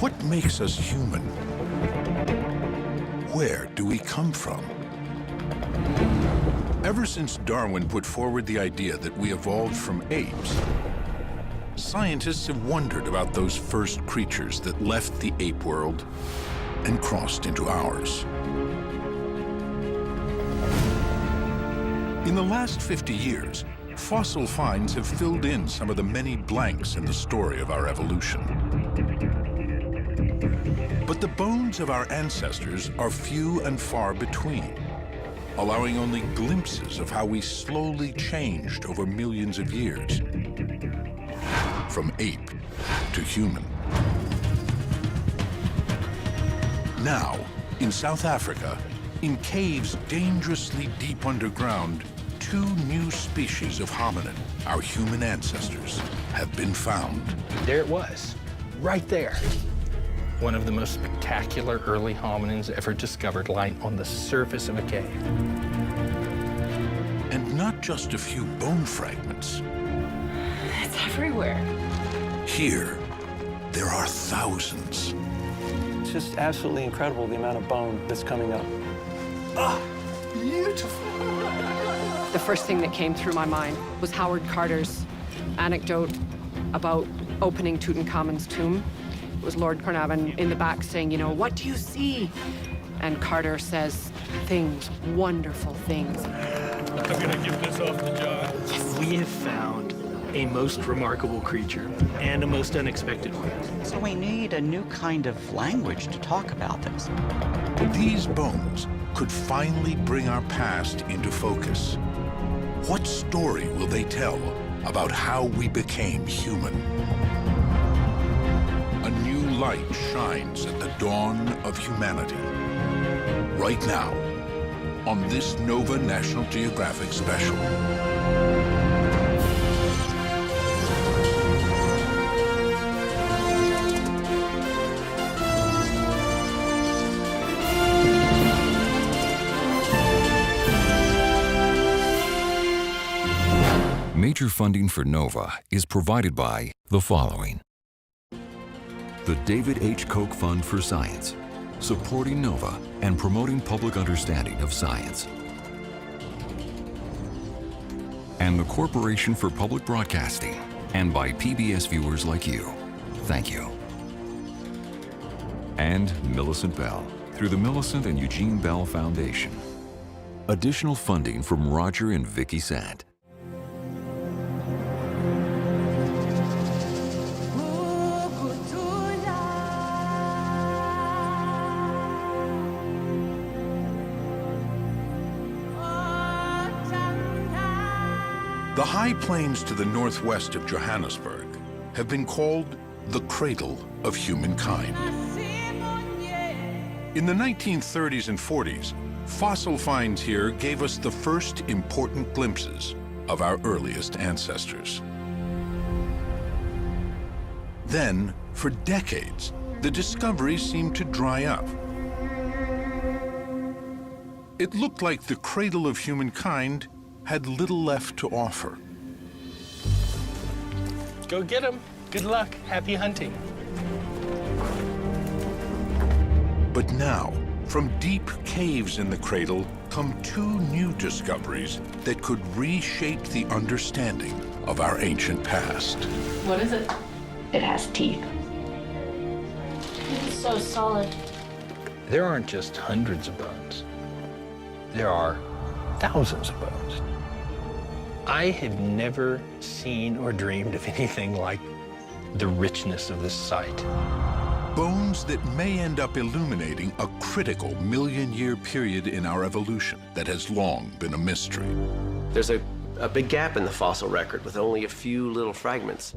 What makes us human? Where do we come from? Ever since Darwin put forward the idea that we evolved from apes, scientists have wondered about those first creatures that left the ape world and crossed into ours. In the last 50 years, fossil finds have filled in some of the many blanks in the story of our evolution. But the bones of our ancestors are few and far between, allowing only glimpses of how we slowly changed over millions of years, from ape to human. Now, in South Africa, in caves dangerously deep underground, 2 new species of hominin, our human ancestors, have been found. There it was, right there. One of the most spectacular early hominins ever discovered lying on the surface of a cave. And not just a few bone fragments. It's everywhere. Here, there are thousands. It's just absolutely incredible the amount of bone that's coming up. Ah, beautiful. The first thing that came through my mind was Howard Carter's anecdote about opening Tutankhamun's tomb. It was Lord Carnarvon in the back saying, you know, what do you see? And Carter says, things, wonderful things. I'm gonna give this off to John. Yes. We have found a most remarkable creature and a most unexpected one. So we need a new kind of language to talk about this. These bones could finally bring our past into focus. What story will they tell about how we became human? A new light shines at the dawn of humanity. Right now, on this Nova National Geographic special. Major funding for NOVA is provided by the following. The David H. Koch Fund for Science, supporting NOVA and promoting public understanding of science. And the Corporation for Public Broadcasting, and by PBS viewers like you. Thank you. And Millicent Bell, through the Millicent and Eugene Bell Foundation. Additional funding from Roger and Vicki Sant. The high plains to the northwest of Johannesburg have been called the cradle of humankind. In the 1930s and 40s, fossil finds here gave us the first important glimpses of our earliest ancestors. Then, for decades, the discoveries seemed to dry up. It looked like the cradle of humankind had little left to offer. Go get him. Good luck. Happy hunting. But now, from deep caves in the cradle come 2 new discoveries that could reshape the understanding of our ancient past. What is it? It has teeth. It's so solid. There aren't just hundreds of bones. There are thousands of bones. I had never seen or dreamed of anything like the richness of this site. Bones that may end up illuminating a critical million-year period in our evolution that has long been a mystery. There's a big gap in the fossil record with only a few little fragments.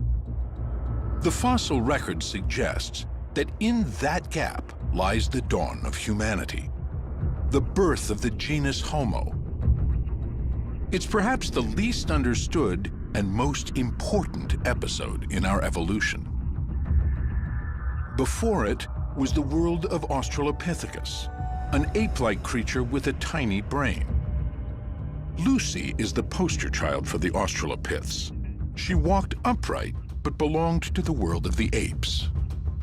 The fossil record suggests that in that gap lies the dawn of humanity, the birth of the genus Homo. It's perhaps the least understood and most important episode in our evolution. Before it was the world of Australopithecus, an ape-like creature with a tiny brain. Lucy is the poster child for the Australopiths. She walked upright, but belonged to the world of the apes.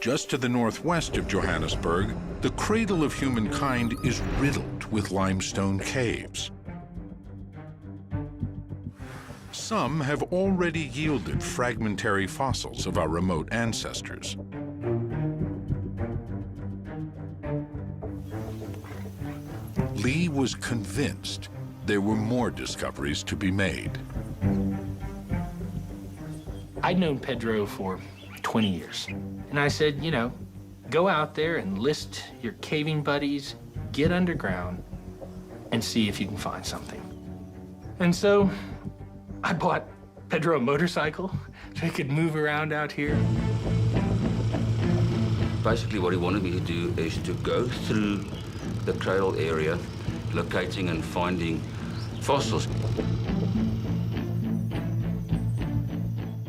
Just to the northwest of Johannesburg, the cradle of humankind is riddled with limestone caves. Some have already yielded fragmentary fossils of our remote ancestors. Lee was convinced there were more discoveries to be made. I'd known Pedro for 20 years. And I said, you know, go out there and list your caving buddies, get underground, and see if you can find something. And so I bought Pedro a motorcycle so he could move around out here. Basically, what he wanted me to do is to go through the cradle area, locating and finding fossils.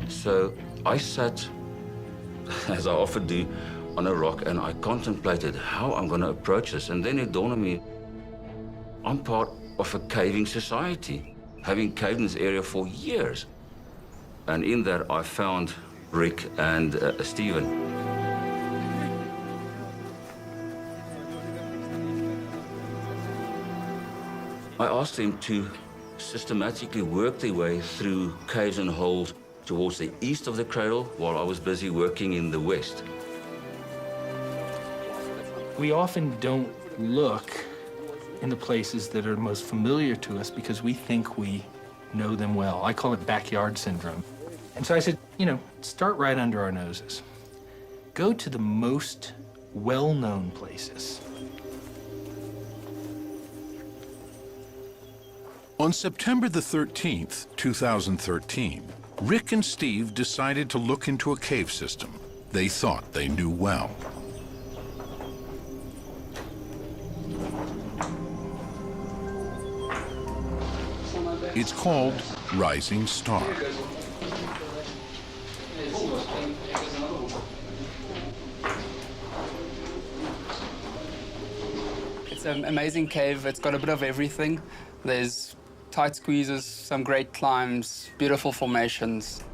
So I sat, as I often do, on a rock, and I contemplated how I'm going to approach this. And then it dawned on me, I'm part of a caving society, having caved in this area for years. And in that, I found Rick and Stephen. I asked them to systematically work their way through caves and holes towards the east of the cradle while I was busy working in the west. We often don't look in the places that are most familiar to us because we think we know them well. I call it backyard syndrome. And so I said, you know, start right under our noses. Go to the most well-known places. On September the 13th, 2013, Rick and Steve decided to look into a cave system they thought they knew well. It's called Rising Star. It's an amazing cave. It's got a bit of everything. There's tight squeezes, some great climbs, beautiful formations.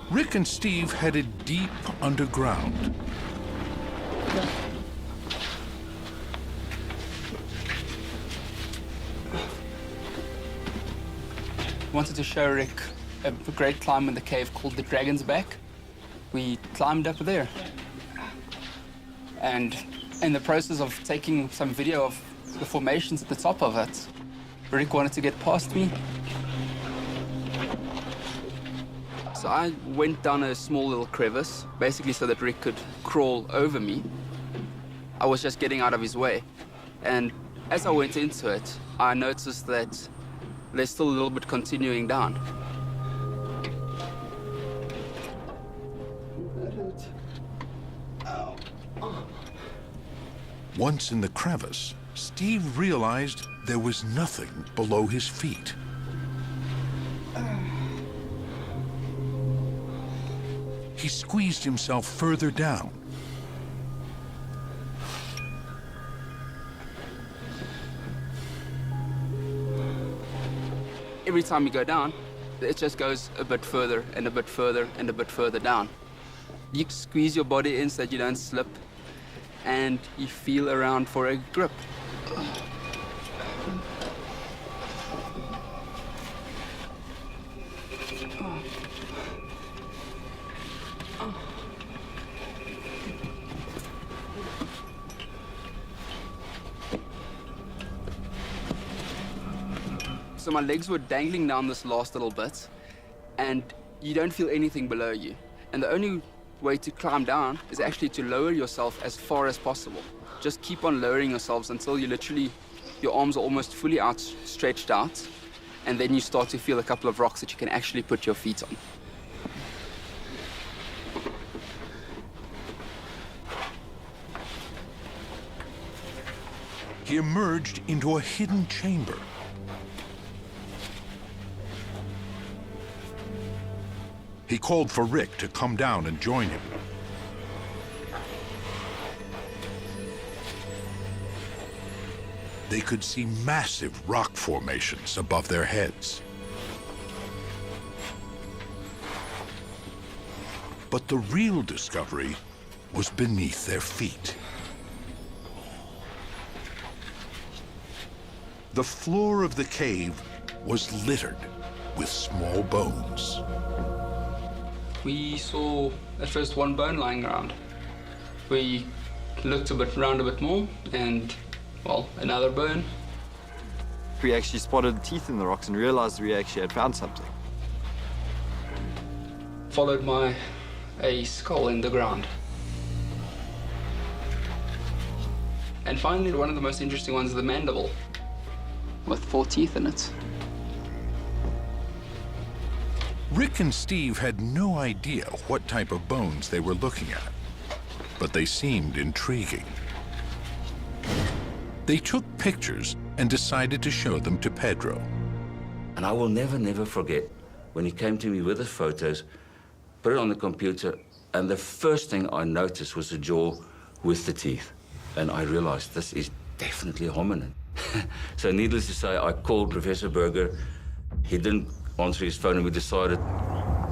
Rick and Steve headed deep underground. Wanted to show Rick a great climb in the cave called the Dragon's Back. We climbed up there. And in the process of taking some video of the formations at the top of it, Rick wanted to get past me. So I went down a small little crevice, basically so that Rick could crawl over me. I was just getting out of his way. And as I went into it, I noticed that there's still a little bit continuing down. Once in the crevice, Steve realized there was nothing below his feet. He squeezed himself further down. Every time you go down, it just goes a bit further and a bit further and a bit further down. You squeeze your body in so that you don't slip, and you feel around for a grip. So my legs were dangling down this last little bit, and you don't feel anything below you. And the only way to climb down is actually to lower yourself as far as possible. Just keep on lowering yourselves until you literally, your arms are almost fully stretched out, and then you start to feel a couple of rocks that you can actually put your feet on. He emerged into a hidden chamber. He called for Rick to come down and join him. they could see massive rock formations above their heads. But the real discovery was beneath their feet. The floor of the cave was littered with small bones. We saw at first one bone lying around. We looked around a bit more, and, well, another bone. We actually spotted teeth in the rocks and realized we actually had found something. Followed by a skull in the ground. And finally, one of the most interesting ones is the mandible, with 4 teeth in it. Rick and Steve had no idea what type of bones they were looking at, but they seemed intriguing. They took pictures and decided to show them to Pedro. And I will never forget when he came to me with the photos, put it on the computer, and the first thing I noticed was the jaw with the teeth. And I realized this is definitely a hominin. So needless to say, I called Professor Berger. He didn't answer his phone, and we decided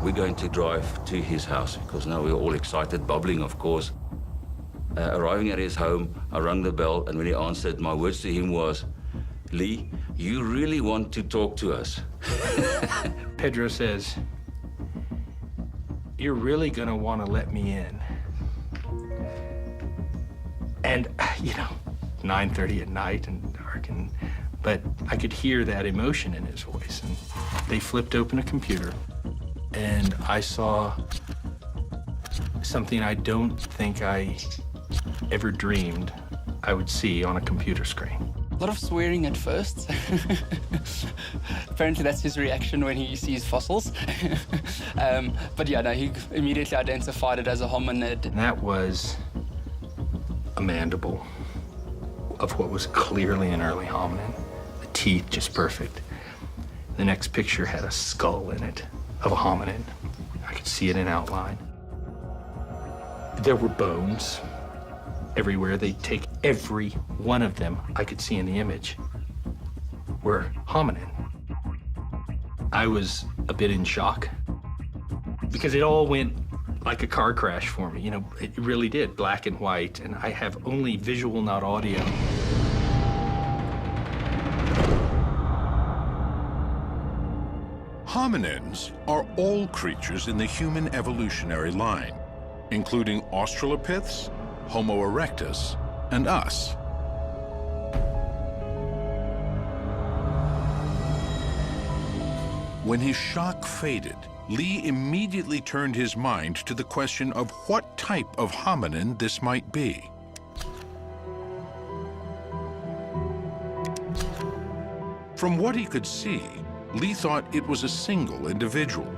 we're going to drive to his house, because now we're all excited, bubbling, of course. Arriving at his home, I rang the bell, and when he answered, my words to him was, "Lee, you really want to talk to us?" Pedro says, "You're really gonna want to let me in." And, 9:30 at night and dark, but I could hear that emotion in his voice. And they flipped open a computer, and I saw something I don't think I ever dreamed I would see on a computer screen. A lot of swearing at first. Apparently that's his reaction when he sees fossils. But yeah, no, he immediately identified it as a hominid. And that was a mandible of what was clearly an early hominin. The teeth just perfect. The next picture had a skull in it of a hominin. I could see it in outline. There were bones everywhere. They'd take every one of them I could see in the image were hominin. I was a bit in shock because it all went like a car crash for me. It really did, black and white, and I have only visual, not audio. Hominins are all creatures in the human evolutionary line, including Australopiths, Homo erectus, and us. When his shock faded, Lee immediately turned his mind to the question of what type of hominin this might be. From what he could see, Lee thought it was a single individual.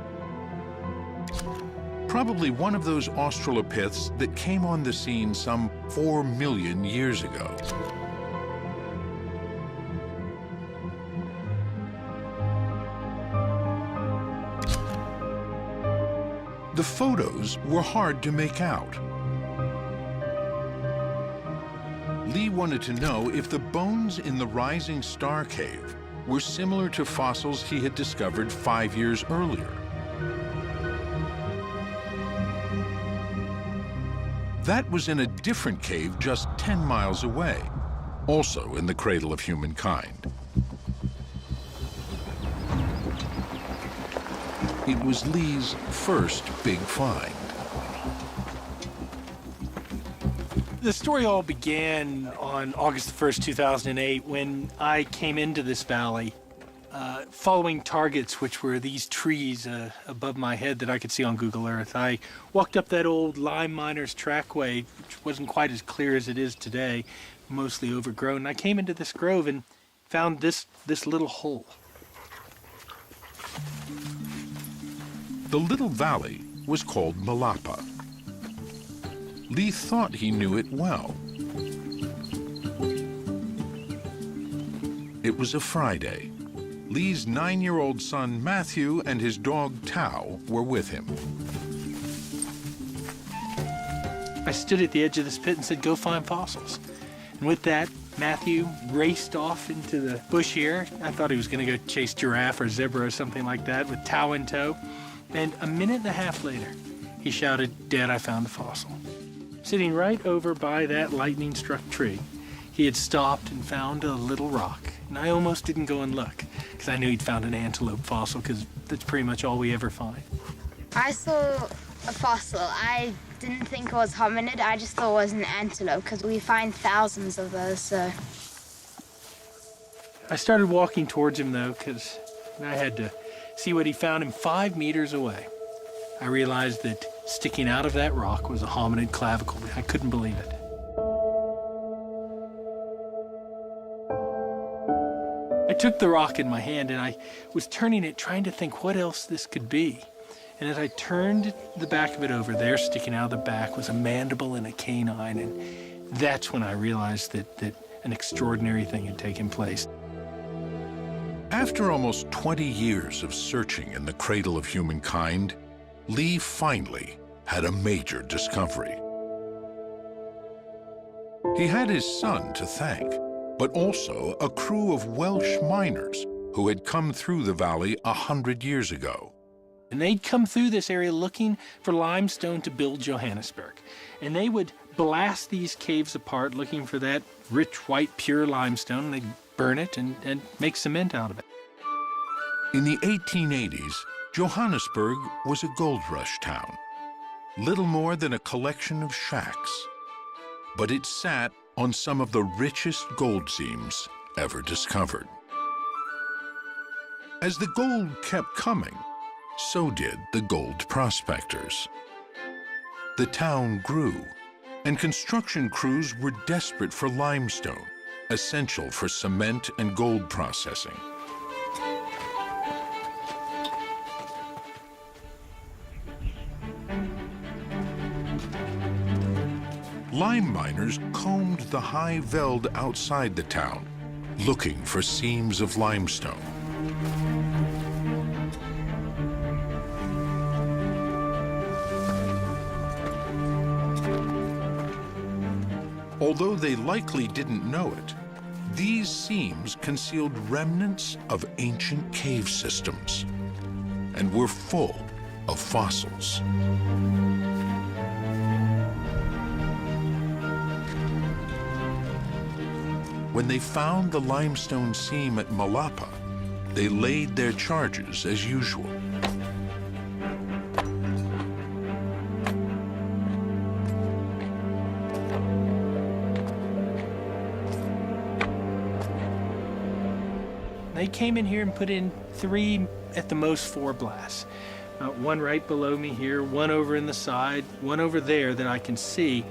Probably one of those Australopiths that came on the scene some 4 million years ago. The photos were hard to make out. Lee wanted to know if the bones in the Rising Star Cave were similar to fossils he had discovered 5 years earlier. That was in a different cave just 10 miles away, also in the cradle of humankind. It was Lee's first big find. The story all began on August 1st, 2008, when I came into this valley following targets, which were these trees above my head that I could see on Google Earth. I walked up that old lime miner's trackway, which wasn't quite as clear as it is today, mostly overgrown. I came into this grove and found this little hole. The little valley was called Malapa. Lee thought he knew it well. It was a Friday. Lee's 9-year-old son, Matthew, and his dog, Tao, were with him. I stood at the edge of this pit and said, "Go find fossils." And with that, Matthew raced off into the bush here. I thought he was going to go chase giraffe or zebra or something like that with Tao in tow. And a minute and a half later, he shouted, "Dad, I found a fossil." Sitting right over by that lightning-struck tree, he had stopped and found a little rock. And I almost didn't go and look, because I knew he'd found an antelope fossil, because that's pretty much all we ever find. I saw a fossil. I didn't think it was hominid. I just thought it was an antelope, because we find thousands of those, so. I started walking towards him, though, because I had to see what he found him 5 meters away. I realized that sticking out of that rock was a hominid clavicle. I couldn't believe it. I took the rock in my hand and I was turning it, trying to think what else this could be. And as I turned the back of it over, there sticking out of the back was a mandible and a canine. And that's when I realized that an extraordinary thing had taken place. After almost 20 years of searching in the cradle of humankind, Lee finally had a major discovery. He had his son to thank, but also a crew of Welsh miners who had come through the valley 100 years ago. And they'd come through this area looking for limestone to build Johannesburg. And they would blast these caves apart looking for that rich, white, pure limestone, and they'd burn it and make cement out of it. In the 1880s, Johannesburg was a gold rush town, little more than a collection of shacks. But it sat on some of the richest gold seams ever discovered. As the gold kept coming, so did the gold prospectors. The town grew, and construction crews were desperate for limestone, essential for cement and gold processing. Lime miners combed the high veld outside the town, looking for seams of limestone. Although they likely didn't know it, these seams concealed remnants of ancient cave systems and were full of fossils. When they found the limestone seam at Malapa, they laid their charges as usual. They came in here and put in 3, at the most 4 blasts. One right below me here, one over in the side, one over there that I can see.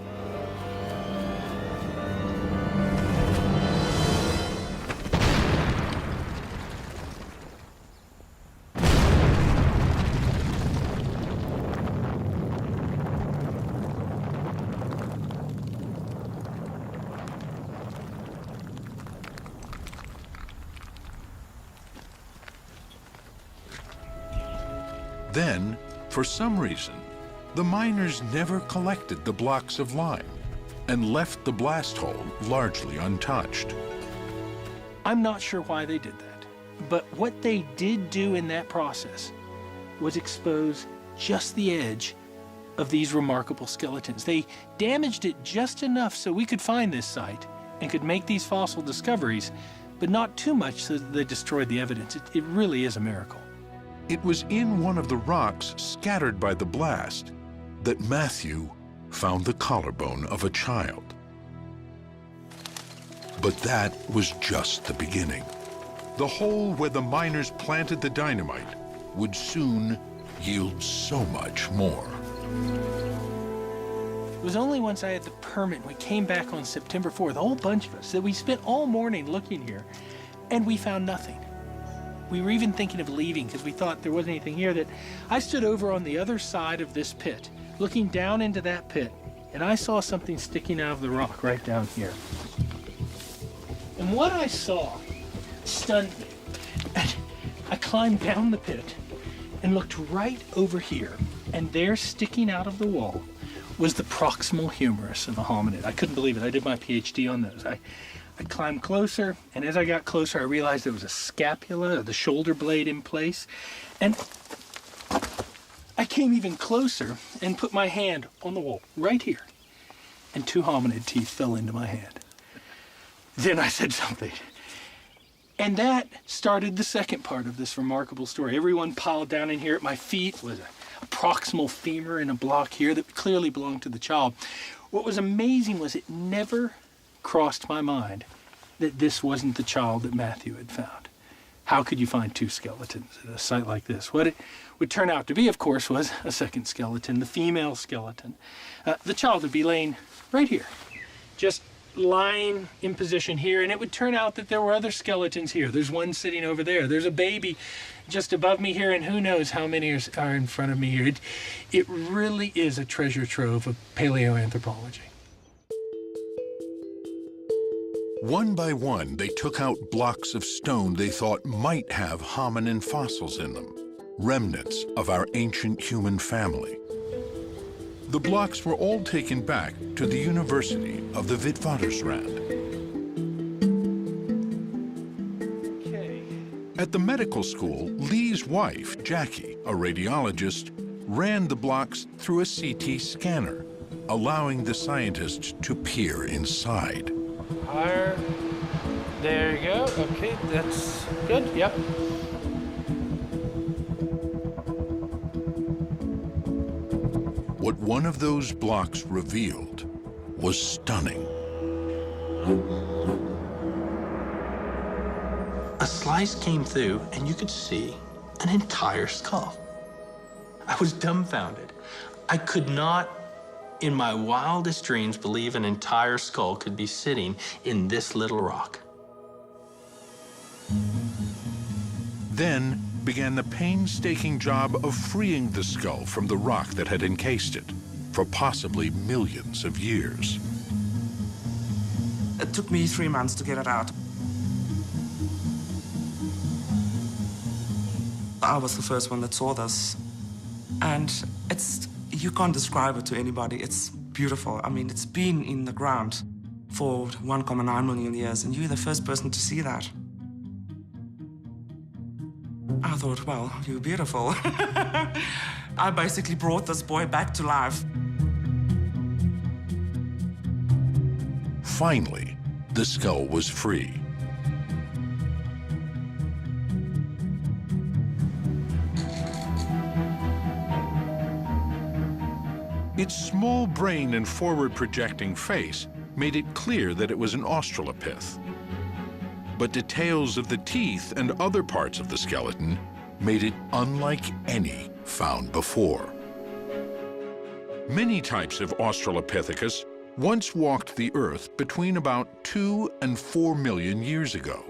Then, for some reason, the miners never collected the blocks of lime and left the blast hole largely untouched. I'm not sure why they did that, but what they did do in that process was expose just the edge of these remarkable skeletons. They damaged it just enough so we could find this site and could make these fossil discoveries, but not too much so that they destroyed the evidence. It really is a miracle. It was in one of the rocks scattered by the blast that Matthew found the collarbone of a child. But that was just the beginning. The hole where the miners planted the dynamite would soon yield so much more. It was only once I had the permit, we came back on September 4th, a whole bunch of us, that we spent all morning looking here, and we found nothing. We were even thinking of leaving because we thought there wasn't anything here. That I stood over on the other side of this pit, looking down into that pit, and I saw something sticking out of the rock right down here. And what I saw stunned me. And I climbed down the pit and looked right over here, and there, sticking out of the wall, was the proximal humerus of a hominid. I couldn't believe it. I did my PhD on those. I climbed closer, and as I got closer, I realized there was a scapula, the shoulder blade in place. And I came even closer and put my hand on the wall, right here. And 2 hominid teeth fell into my hand. Then I said something. And that started the second part of this remarkable story. Everyone piled down in here at my feet was a proximal femur in a block here that clearly belonged to the child. What was amazing was it never crossed my mind that this wasn't the child that Matthew had found. How could you find 2 skeletons at a site like this? What it would turn out to be, of course, was a second skeleton, the female skeleton. The child would be laying right here, just lying in position here, and it would turn out that there were other skeletons here. There's one sitting over there. There's a baby just above me here, and who knows how many are in front of me here. It really is a treasure trove of paleoanthropology. One by one, they took out blocks of stone they thought might have hominin fossils in them, remnants of our ancient human family. The blocks were all taken back to the University of the Witwatersrand. At the medical school, Lee's wife, Jackie, a radiologist, ran the blocks through a CT scanner, allowing the scientists to peer inside. Higher. There you go. Okay, that's good. Yep. What one of those blocks revealed was stunning. A slice came through, and you could see an entire skull. I was dumbfounded. I could not, in my wildest dreams, believe an entire skull could be sitting in this little rock. Then began the painstaking job of freeing the skull from the rock that had encased it for possibly millions of years. It took me 3 months to get it out. I was the first one that saw this. And you can't describe it to anybody. It's beautiful. I mean, it's been in the ground for 1.9 million years, and you're the first person to see that. I thought, well, you're beautiful. I basically brought this boy back to life. Finally, the skull was free. Its small brain and forward-projecting face made it clear that it was an Australopith. But details of the teeth and other parts of the skeleton made it unlike any found before. Many types of Australopithecus once walked the Earth between about 2 and 4 million years ago.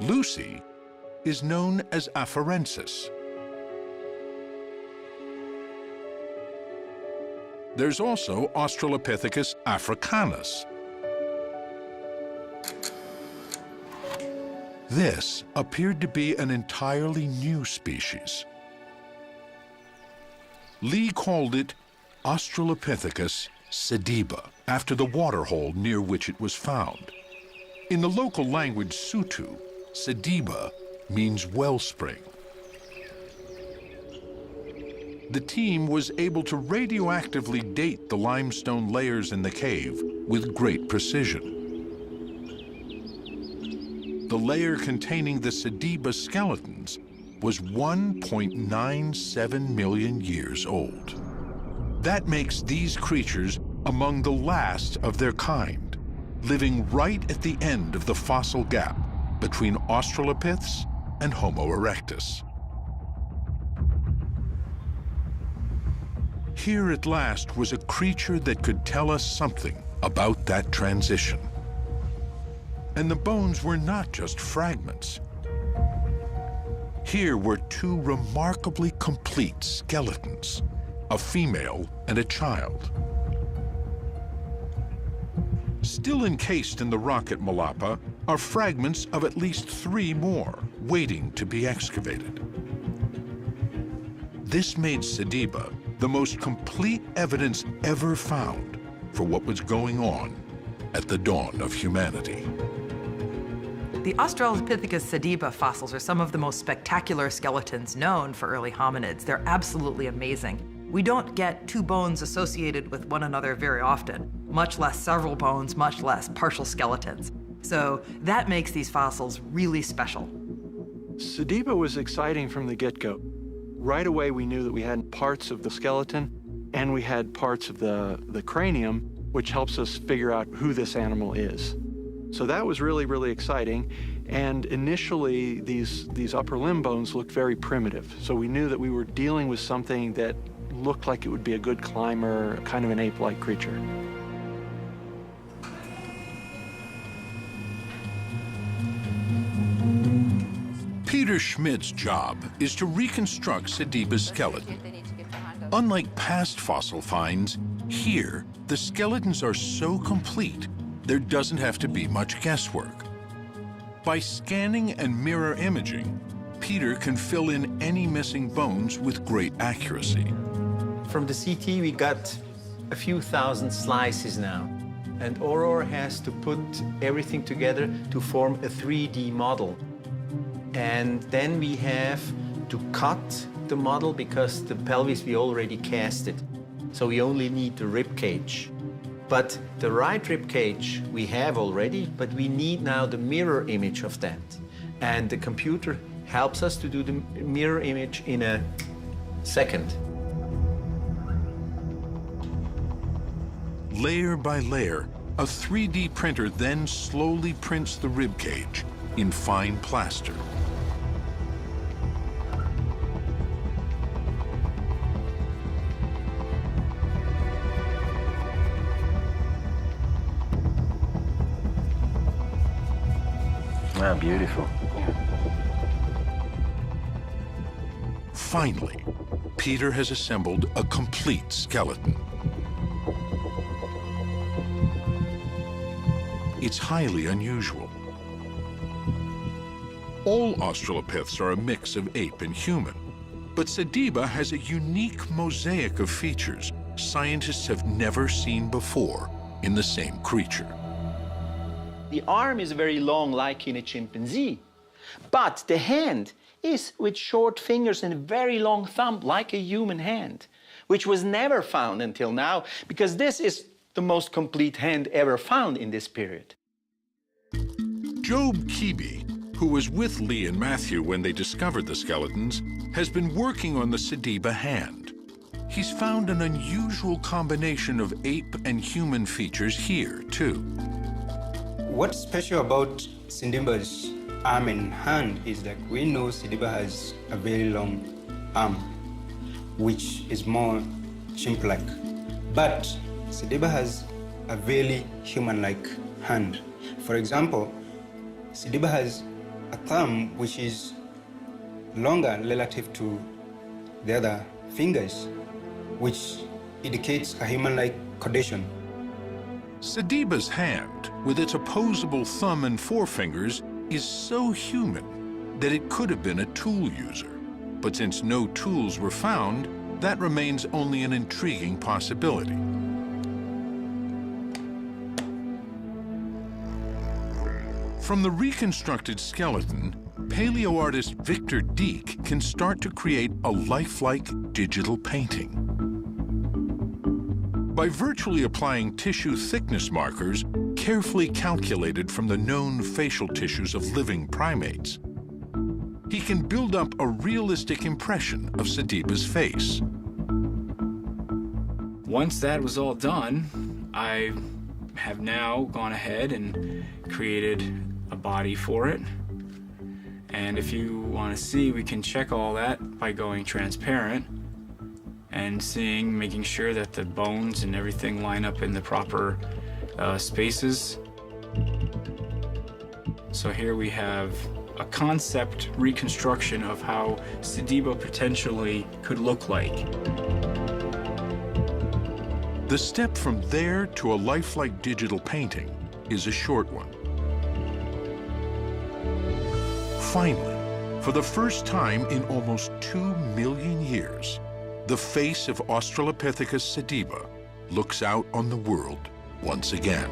Lucy is known as Afarensis. There's also Australopithecus africanus. This appeared to be an entirely new species. Lee called it Australopithecus sediba, after the waterhole near which it was found. In the local language Sutu, sediba means wellspring. The team was able to radioactively date the limestone layers in the cave with great precision. The layer containing the sediba skeletons was 1.97 million years old. That makes these creatures among the last of their kind, living right at the end of the fossil gap between Australopiths and Homo erectus. Here at last was a creature that could tell us something about that transition. And the bones were not just fragments. Here were 2 remarkably complete skeletons, a female and a child. Still encased in the rock at Malapa are fragments of at least 3 more, waiting to be excavated. This made sediba the most complete evidence ever found for what was going on at the dawn of humanity. The Australopithecus sediba fossils are some of the most spectacular skeletons known for early hominids. They're absolutely amazing. We don't get two bones associated with one another very often, much less several bones, much less partial skeletons. So that makes these fossils really special. Sediba was exciting from the get-go. Right away, we knew that we had parts of the skeleton and we had parts of the cranium, which helps us figure out who this animal is. So that was really, really exciting. And initially, these upper limb bones looked very primitive. So we knew that we were dealing with something that looked like it would be a good climber, kind of an ape-like creature. Peter Schmidt's job is to reconstruct Sediba's skeleton. Unlike past fossil finds, here, the skeletons are so complete, there doesn't have to be much guesswork. By scanning and mirror imaging, Peter can fill in any missing bones with great accuracy. From the CT, we got a few thousand slices now. And Aurora has to put everything together to form a 3D model. And then we have to cut the model because the pelvis we already cast it. So we only need the rib cage. But the right rib cage we have already, but we need now the mirror image of that. And the computer helps us to do the mirror image in a second. Layer by layer, a 3D printer then slowly prints the rib cage in fine plaster. Wow, beautiful. Finally, Peter has assembled a complete skeleton. It's highly unusual. All Australopiths are a mix of ape and human, but Sediba has a unique mosaic of features scientists have never seen before in the same creature. The arm is very long, like in a chimpanzee, but the hand is with short fingers and a very long thumb, like a human hand, which was never found until now, because this is the most complete hand ever found in this period. Job Keeby, who was with Lee and Matthew when they discovered the skeletons, has been working on the Sediba hand. He's found an unusual combination of ape and human features here, too. What's special about Sediba's arm and hand is that we know Sediba has a very long arm, which is more chimp-like. But Sediba has a very human-like hand. For example, Sediba has a thumb which is longer relative to the other fingers, which indicates a human-like condition. Sediba's hand, with its opposable thumb and forefingers, is so human that it could have been a tool user. But since no tools were found, that remains only an intriguing possibility. From the reconstructed skeleton, paleoartist Victor Dieck can start to create a lifelike digital painting. By virtually applying tissue thickness markers carefully calculated from the known facial tissues of living primates, he can build up a realistic impression of Sediba's face. Once that was all done, I have now gone ahead and created a body for it. And if you want to see, we can check all that by going transparent and making sure that the bones and everything line up in the proper spaces. So here we have a concept reconstruction of how Sediba potentially could look like. The step from there to a lifelike digital painting is a short one. Finally, for the first time in almost 2 million years, the face of Australopithecus sediba looks out on the world once again.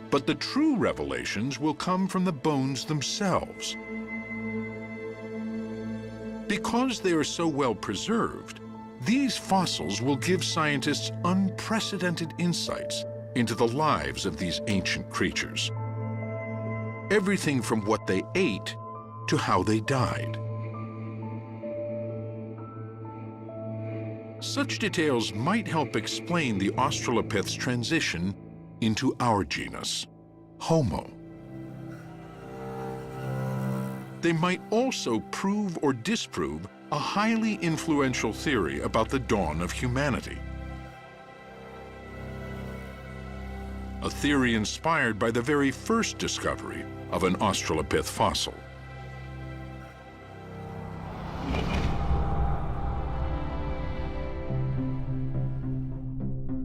But the true revelations will come from the bones themselves. Because they are so well preserved, these fossils will give scientists unprecedented insights into the lives of these ancient creatures. Everything from what they ate to how they died. Such details might help explain the Australopith's transition into our genus, Homo. They might also prove or disprove a highly influential theory about the dawn of humanity. A theory inspired by the very first discovery of an Australopith fossil.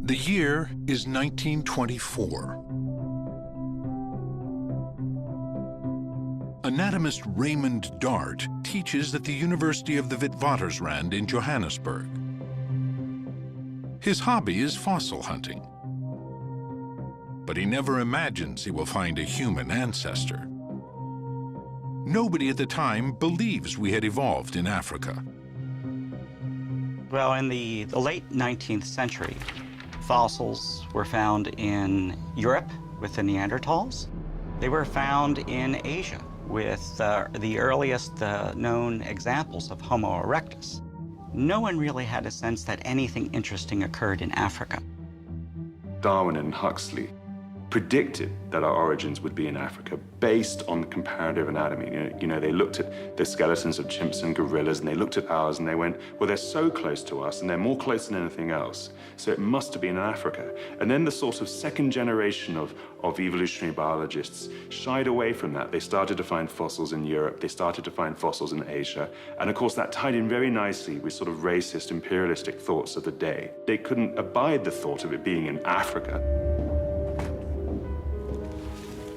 The year is 1924. Anatomist Raymond Dart teaches at the University of the Witwatersrand in Johannesburg. His hobby is fossil hunting, but he never imagines he will find a human ancestor. Nobody at the time believes we had evolved in Africa. Well, in the late 19th century, fossils were found in Europe with the Neanderthals. They were found in Asia with the earliest known examples of Homo erectus. No one really had a sense that anything interesting occurred in Africa. Darwin and Huxley predicted that our origins would be in Africa based on comparative anatomy. You know, they looked at the skeletons of chimps and gorillas, and they looked at ours, and they went, well, they're so close to us, and they're more close than anything else, so it must have been in Africa. And then the sort of second generation of evolutionary biologists shied away from that. They started to find fossils in Europe, they started to find fossils in Asia, and of course that tied in very nicely with sort of racist, imperialistic thoughts of the day. They couldn't abide the thought of it being in Africa.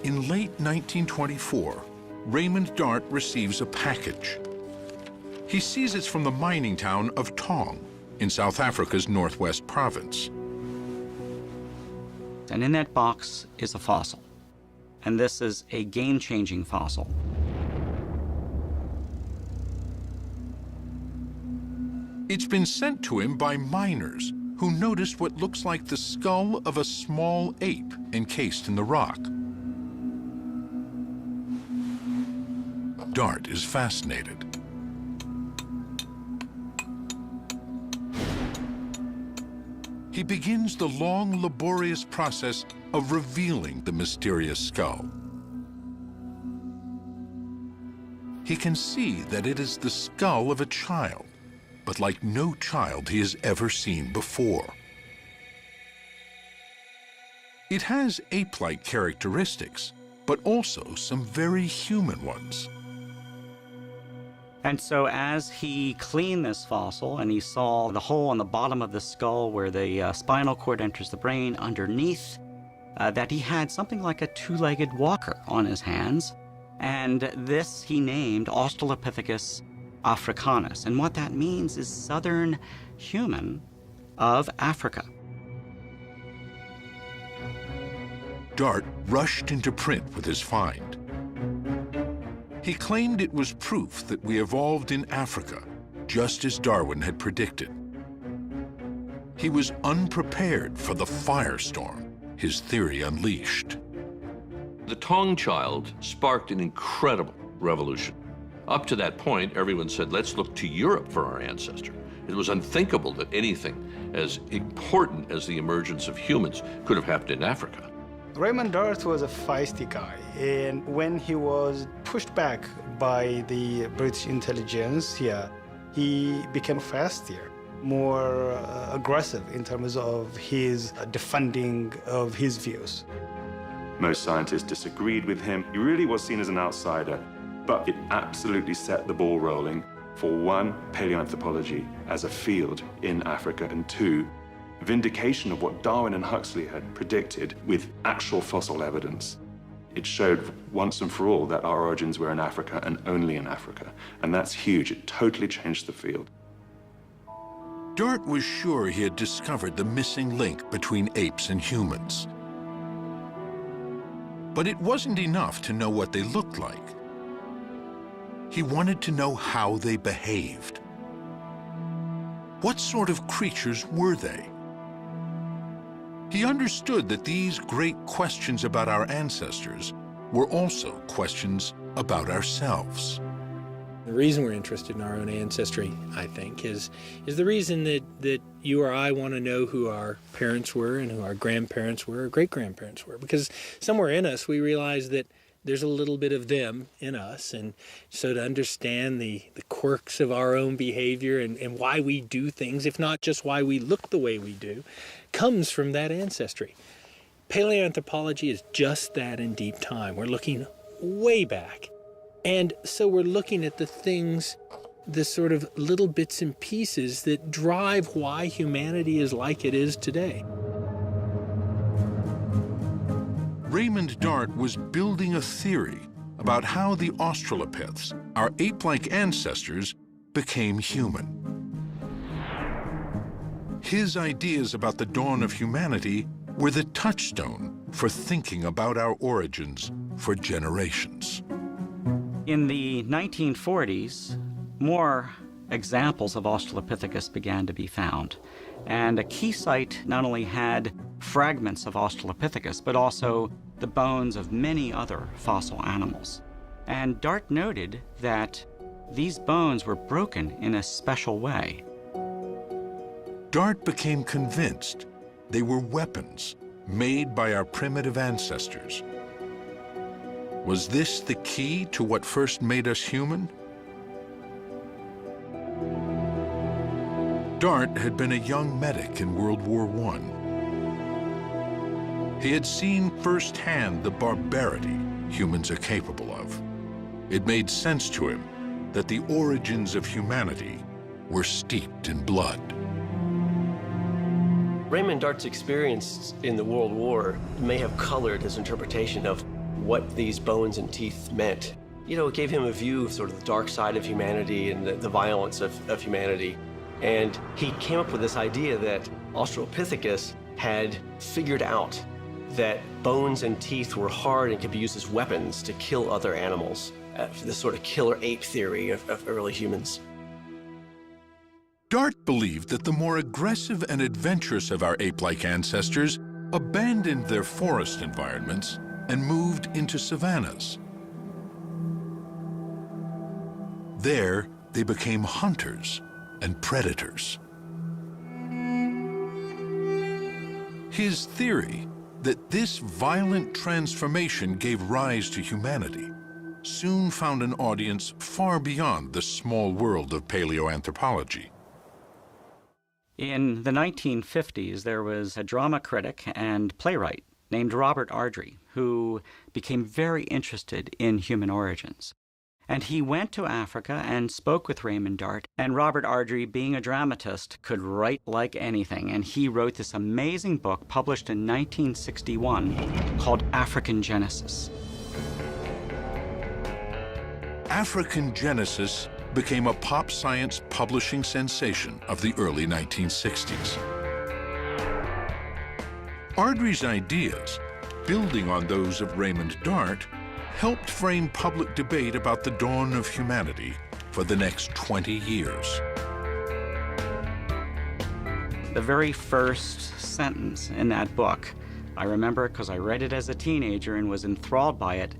In late 1924, Raymond Dart receives a package. He sees it's from the mining town of Tong in South Africa's Northwest Province. And in that box is a fossil. And this is a game-changing fossil. It's been sent to him by miners who noticed what looks like the skull of a small ape encased in the rock. Dart is fascinated. He begins the long, laborious process of revealing the mysterious skull. He can see that it is the skull of a child, but like no child he has ever seen before. It has ape-like characteristics, but also some very human ones. And so as he cleaned this fossil and he saw the hole on the bottom of the skull where the spinal cord enters the brain underneath, that he had something like a two-legged walker on his hands. And this he named Australopithecus africanus. And what that means is southern human of Africa. Dart rushed into print with his find. He claimed it was proof that we evolved in Africa, just as Darwin had predicted. He was unprepared for the firestorm his theory unleashed. The Tong child sparked an incredible revolution. Up to that point, everyone said, let's look to Europe for our ancestor. It was unthinkable that anything as important as the emergence of humans could have happened in Africa. Raymond Dart was a feisty guy, and when he was pushed back by the British intelligence here, he became faster, more aggressive in terms of his defending of his views. Most scientists disagreed with him. He really was seen as an outsider, but it absolutely set the ball rolling for one, paleoanthropology as a field in Africa, and two, vindication of what Darwin and Huxley had predicted with actual fossil evidence. It showed once and for all that our origins were in Africa and only in Africa. And that's huge. It totally changed the field. Dart was sure he had discovered the missing link between apes and humans. But it wasn't enough to know what they looked like. He wanted to know how they behaved. What sort of creatures were they? He understood that these great questions about our ancestors were also questions about ourselves. The reason we're interested in our own ancestry, I think, is the reason that you or I want to know who our parents were and who our grandparents were or great-grandparents were. Because somewhere in us we realize that there's a little bit of them in us. And so to understand the quirks of our own behavior and why we do things, if not just why we look the way we do, comes from that ancestry. Paleoanthropology is just that in deep time. We're looking way back. And so we're looking at the things, the sort of little bits and pieces that drive why humanity is like it is today. Raymond Dart was building a theory about how the Australopiths, our ape-like ancestors, became human. His ideas about the dawn of humanity were the touchstone for thinking about our origins for generations. In the 1940s, more examples of Australopithecus began to be found. And a key site not only had fragments of Australopithecus, but also the bones of many other fossil animals. And Dart noted that these bones were broken in a special way. Dart became convinced they were weapons made by our primitive ancestors. Was this the key to what first made us human? Dart had been a young medic in World War I. He had seen firsthand the barbarity humans are capable of. It made sense to him that the origins of humanity were steeped in blood. Raymond Dart's experience in the World War may have colored his interpretation of what these bones and teeth meant. You know, it gave him a view of sort of the dark side of humanity and the violence of humanity. And he came up with this idea that Australopithecus had figured out that bones and teeth were hard and could be used as weapons to kill other animals. This sort of killer ape theory of early humans. Dart believed that the more aggressive and adventurous of our ape-like ancestors abandoned their forest environments and moved into savannas. There, they became hunters and predators. His theory that this violent transformation gave rise to humanity soon found an audience far beyond the small world of paleoanthropology. In the 1950s, there was a drama critic and playwright named Robert Ardrey, who became very interested in human origins. And he went to Africa and spoke with Raymond Dart, and Robert Ardrey, being a dramatist, could write like anything, and he wrote this amazing book published in 1961 called African Genesis. African Genesis became a pop science publishing sensation of the early 1960s. Ardrey's ideas, building on those of Raymond Dart, helped frame public debate about the dawn of humanity for the next 20 years. The very first sentence in that book, I remember because I read it as a teenager and was enthralled by it,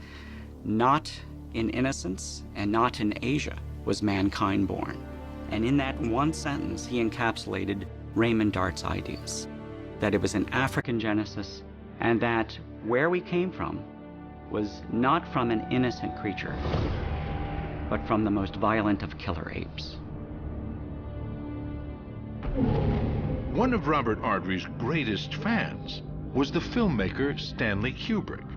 "Not in innocence and not in Asia was mankind born." And in that one sentence, he encapsulated Raymond Dart's ideas, that it was an African genesis, and that where we came from was not from an innocent creature, but from the most violent of killer apes. One of Robert Ardrey's greatest fans was the filmmaker Stanley Kubrick.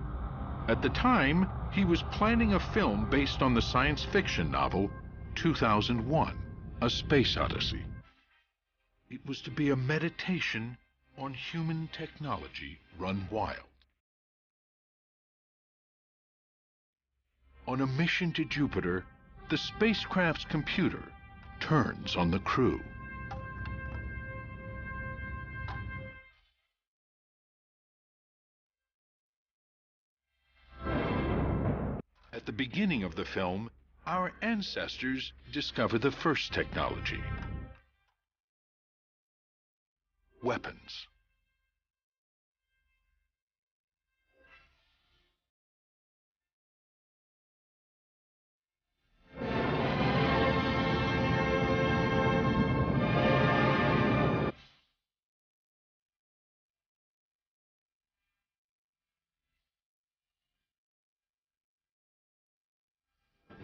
At the time, he was planning a film based on the science fiction novel 2001, A Space Odyssey. It was to be a meditation on human technology run wild. On a mission to Jupiter, the spacecraft's computer turns on the crew. At the beginning of the film, our ancestors discover the first technology: weapons.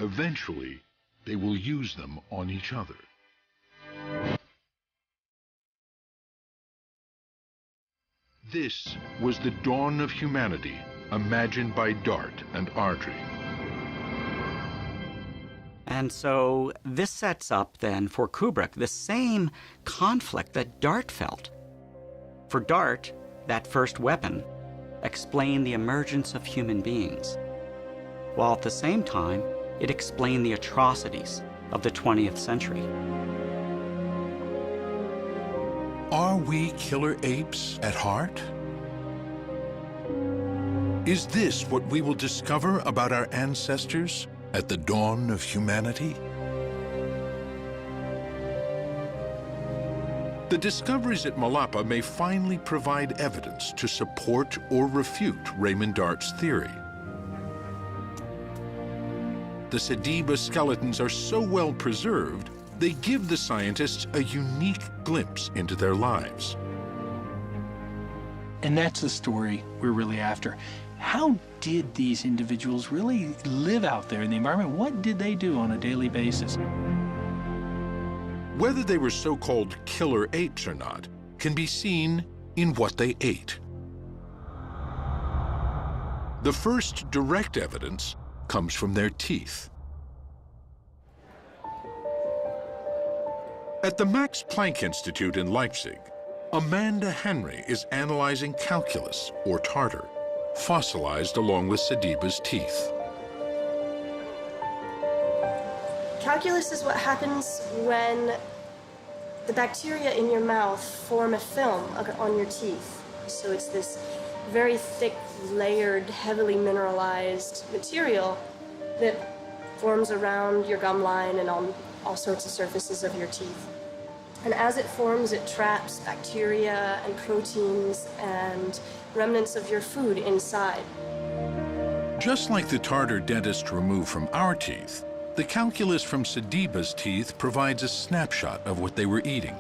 Eventually, they will use them on each other. This was the dawn of humanity, imagined by Dart and Ardrey. And so this sets up then for Kubrick the same conflict that Dart felt. For Dart, that first weapon explained the emergence of human beings, while at the same time it explained the atrocities of the 20th century. Are we killer apes at heart? Is this what we will discover about our ancestors at the dawn of humanity? The discoveries at Malapa may finally provide evidence to support or refute Raymond Dart's theory. The Sediba skeletons are so well preserved, they give the scientists a unique glimpse into their lives. And that's the story we're really after. How did these individuals really live out there in the environment? What did they do on a daily basis? Whether they were so-called killer apes or not can be seen in what they ate. The first direct evidence comes from their teeth. At the Max Planck Institute in Leipzig, Amanda Henry is analyzing calculus, or tartar, fossilized along with Sediba's teeth. Calculus is what happens when the bacteria in your mouth form a film on your teeth. So it's this very thick, layered, heavily mineralized material that forms around your gum line and on all sorts of surfaces of your teeth. And as it forms, it traps bacteria and proteins and remnants of your food inside. Just like the tartar dentists remove from our teeth, the calculus from Sediba's teeth provides a snapshot of what they were eating.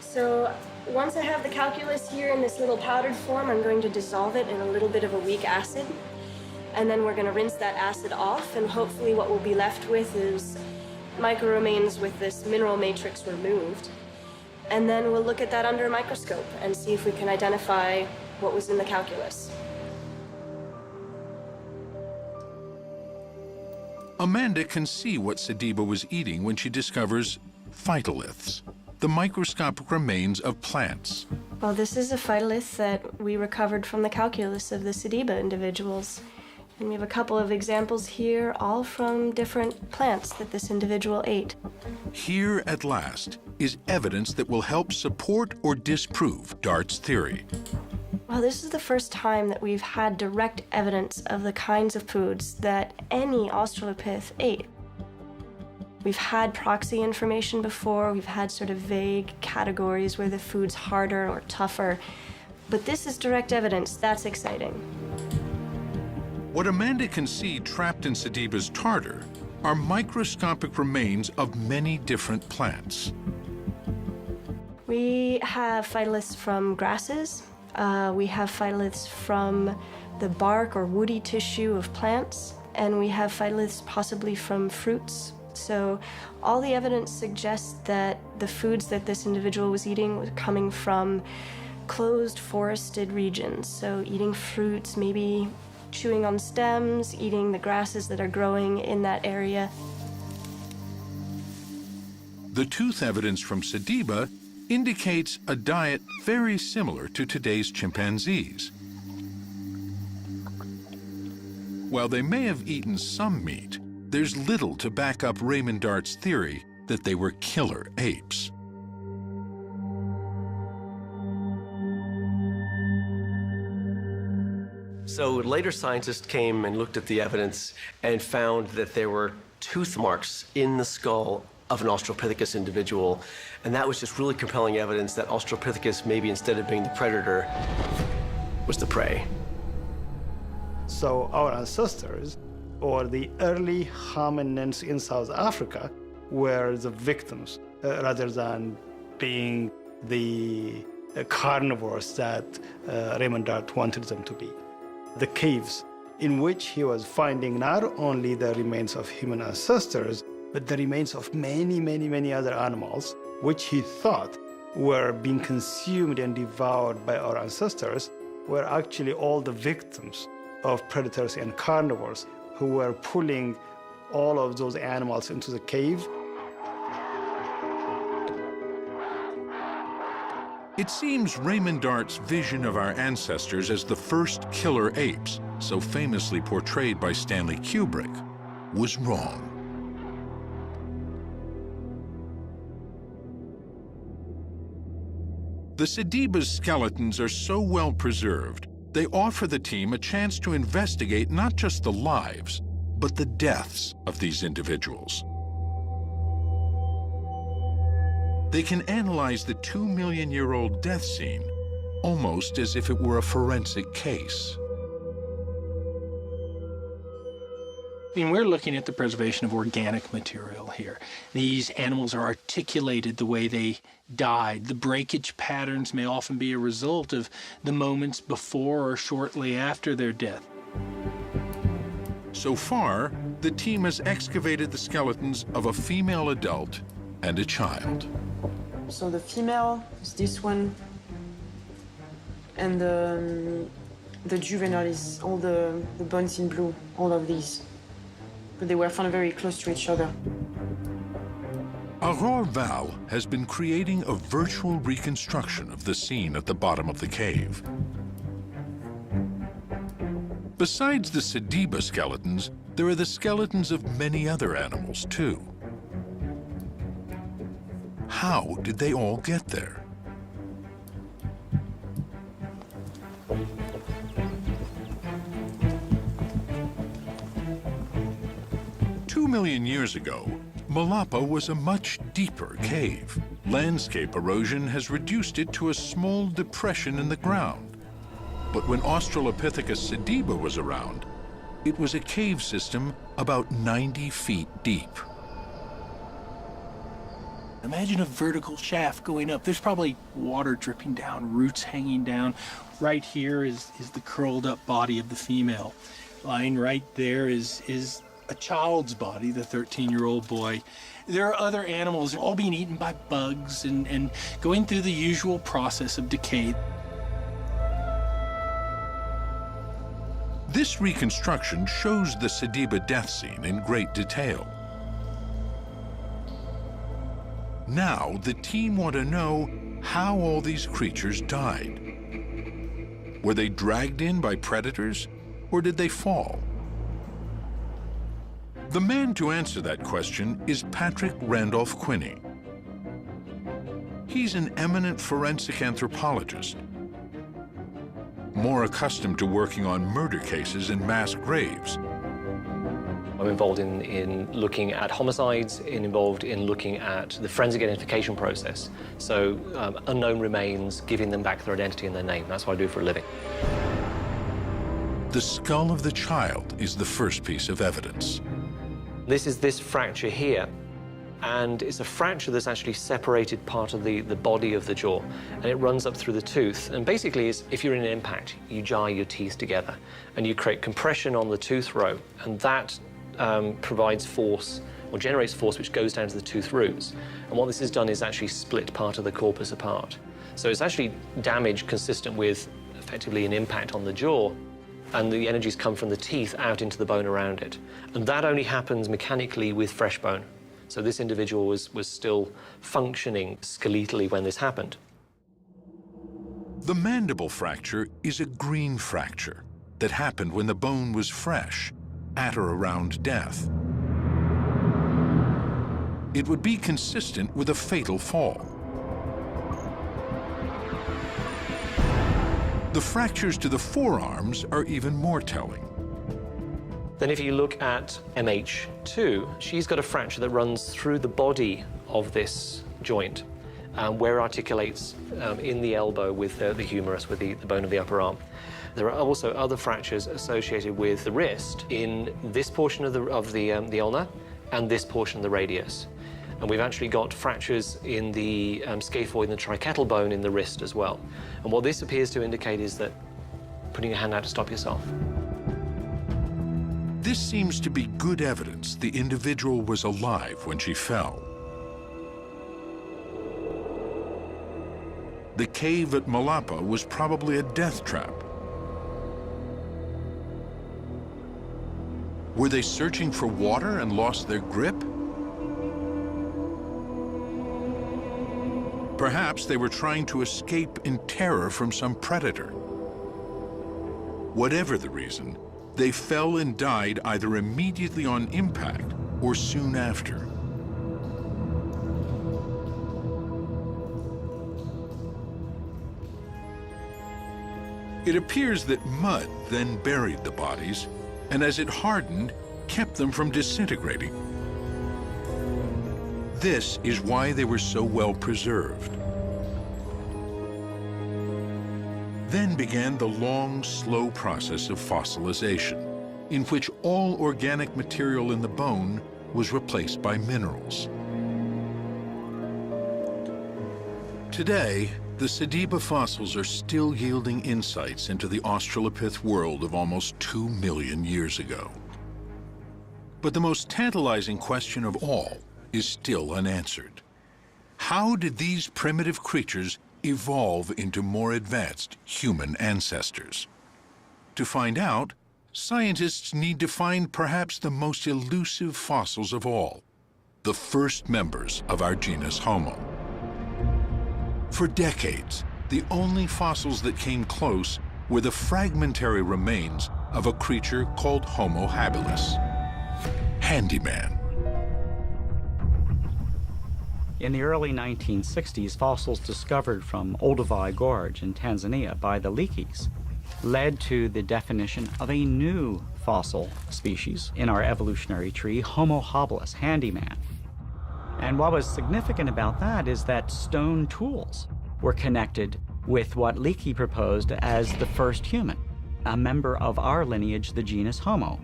So once I have the calculus here in this little powdered form, I'm going to dissolve it in a little bit of a weak acid. And then we're going to rinse that acid off, and hopefully what we'll be left with is microremains with this mineral matrix removed. And then we'll look at that under a microscope and see if we can identify what was in the calculus. Amanda can see what Sediba was eating when she discovers phytoliths, the microscopic remains of plants. Well, this is a phytolith that we recovered from the calculus of the Sediba individuals. And we have a couple of examples here, all from different plants that this individual ate. Here, at last, is evidence that will help support or disprove Dart's theory. Well, this is the first time that we've had direct evidence of the kinds of foods that any Australopith ate. We've had proxy information before, we've had sort of vague categories where the food's harder or tougher, but this is direct evidence. That's exciting. What Amanda can see trapped in Sediba's tartar are microscopic remains of many different plants. We have phytoliths from grasses. We have phytoliths from the bark or woody tissue of plants, and we have phytoliths possibly from fruits. So all the evidence suggests that the foods that this individual was eating were coming from closed forested regions. So eating fruits, maybe chewing on stems, eating the grasses that are growing in that area. The tooth evidence from Sediba indicates a diet very similar to today's chimpanzees. While they may have eaten some meat, there's little to back up Raymond Dart's theory that they were killer apes. So later scientists came and looked at the evidence and found that there were tooth marks in the skull of an Australopithecus individual. And that was just really compelling evidence that Australopithecus, maybe instead of being the predator, was the prey. So our ancestors, or the early hominins in South Africa, were the victims rather than being the carnivores that Raymond Dart wanted them to be. The caves in which he was finding not only the remains of human ancestors, but the remains of many, many, many other animals, which he thought were being consumed and devoured by our ancestors, were actually all the victims of predators and carnivores who were pulling all of those animals into the cave. It seems Raymond Dart's vision of our ancestors as the first killer apes, so famously portrayed by Stanley Kubrick, was wrong. The Sediba's skeletons are so well preserved, they offer the team a chance to investigate not just the lives, but the deaths of these individuals. They can analyze the 2-million-year-old death scene almost as if it were a forensic case. I mean, we're looking at the preservation of organic material here. These animals are articulated the way they died. The breakage patterns may often be a result of the moments before or shortly after their death. So far, the team has excavated the skeletons of a female adult and a child. So the female is this one, and the juvenile is all the bones in blue, all of these. But they were found very close to each other. Aurore Val has been creating a virtual reconstruction of the scene at the bottom of the cave. Besides the Sediba skeletons, there are the skeletons of many other animals, too. How did they all get there? Two million years ago, Malapa was a much deeper cave. Landscape erosion has reduced it to a small depression in the ground. But when Australopithecus sediba was around, it was a cave system about 90 feet deep. Imagine a vertical shaft going up. There's probably water dripping down, roots hanging down. Right here is the curled up body of the female. Lying right there is a child's body, the 13-year-old boy. There are other animals all being eaten by bugs and going through the usual process of decay. This reconstruction shows the Sediba death scene in great detail. Now, the team want to know how all these creatures died. Were they dragged in by predators, or did they fall? The man to answer that question is Patrick Randolph Quinney. He's an eminent forensic anthropologist, more accustomed to working on murder cases and mass graves. I'm involved in looking at homicides, involved in looking at the forensic identification process. So unknown remains, giving them back their identity and their name. That's what I do for a living. The skull of the child is the first piece of evidence. This is this fracture here. And it's a fracture that's actually separated part of the body of the jaw, and it runs up through the tooth. And basically, if you're in an impact, you jar your teeth together, and you create compression on the tooth row, and that provides force, or generates force, which goes down to the tooth roots. And what this has done is actually split part of the corpus apart. So it's actually damage consistent with, effectively, an impact on the jaw, and the energies come from the teeth out into the bone around it. And that only happens mechanically with fresh bone. So this individual was still functioning skeletally when this happened. The mandible fracture is a green fracture that happened when the bone was fresh, at or around death. It would be consistent with a fatal fall. The fractures to the forearms are even more telling. Then if you look at MH2, she's got a fracture that runs through the body of this joint, where it articulates in the elbow with the humerus, with the bone of the upper arm. There are also other fractures associated with the wrist in this portion of the ulna and this portion of the radius. And we've actually got fractures in the scaphoid and the trichettal bone in the wrist as well. And what this appears to indicate is that putting your hand out to stop yourself. This seems to be good evidence the individual was alive when she fell. The cave at Malapa was probably a death trap. Were they searching for water and lost their grip? Perhaps they were trying to escape in terror from some predator. Whatever the reason, they fell and died either immediately on impact or soon after. It appears that mud then buried the bodies, and as it hardened, kept them from disintegrating. This is why they were so well preserved. Then began the long, slow process of fossilization, in which all organic material in the bone was replaced by minerals. Today, the Sediba fossils are still yielding insights into the Australopith world of almost 2 million years ago. But the most tantalizing question of all is still unanswered. How did these primitive creatures evolve into more advanced human ancestors? To find out, scientists need to find perhaps the most elusive fossils of all, the first members of our genus Homo. For decades, the only fossils that came close were the fragmentary remains of a creature called Homo habilis, handyman. In the early 1960s, fossils discovered from Olduvai Gorge in Tanzania by the Leakeys led to the definition of a new fossil species in our evolutionary tree, Homo habilis, handyman. And what was significant about that is that stone tools were connected with what Leakey proposed as the first human, a member of our lineage, the genus Homo.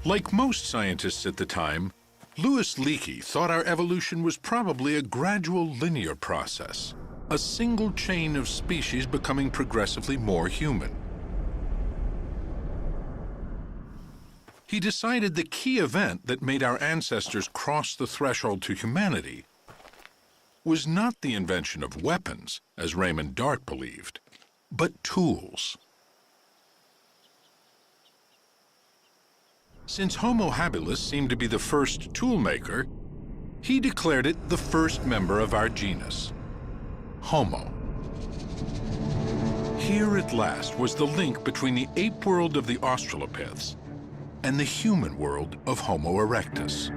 Like most scientists at the time, Louis Leakey thought our evolution was probably a gradual linear process, a single chain of species becoming progressively more human. He decided the key event that made our ancestors cross the threshold to humanity was not the invention of weapons, as Raymond Dart believed, but tools. Since Homo habilis seemed to be the first tool maker, he declared it the first member of our genus, Homo. Here at last was the link between the ape world of the Australopiths and the human world of Homo erectus.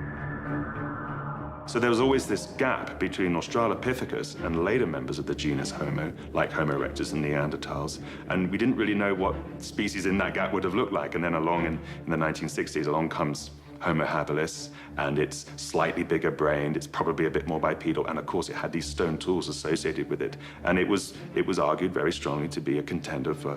So there was always this gap between Australopithecus and later members of the genus Homo, like Homo erectus and Neanderthals, and we didn't really know what species in that gap would have looked like. And then along in the 1960s, along comes Homo habilis, and it's slightly bigger brained, it's probably a bit more bipedal, and of course it had these stone tools associated with it. And it was argued very strongly to be a contender for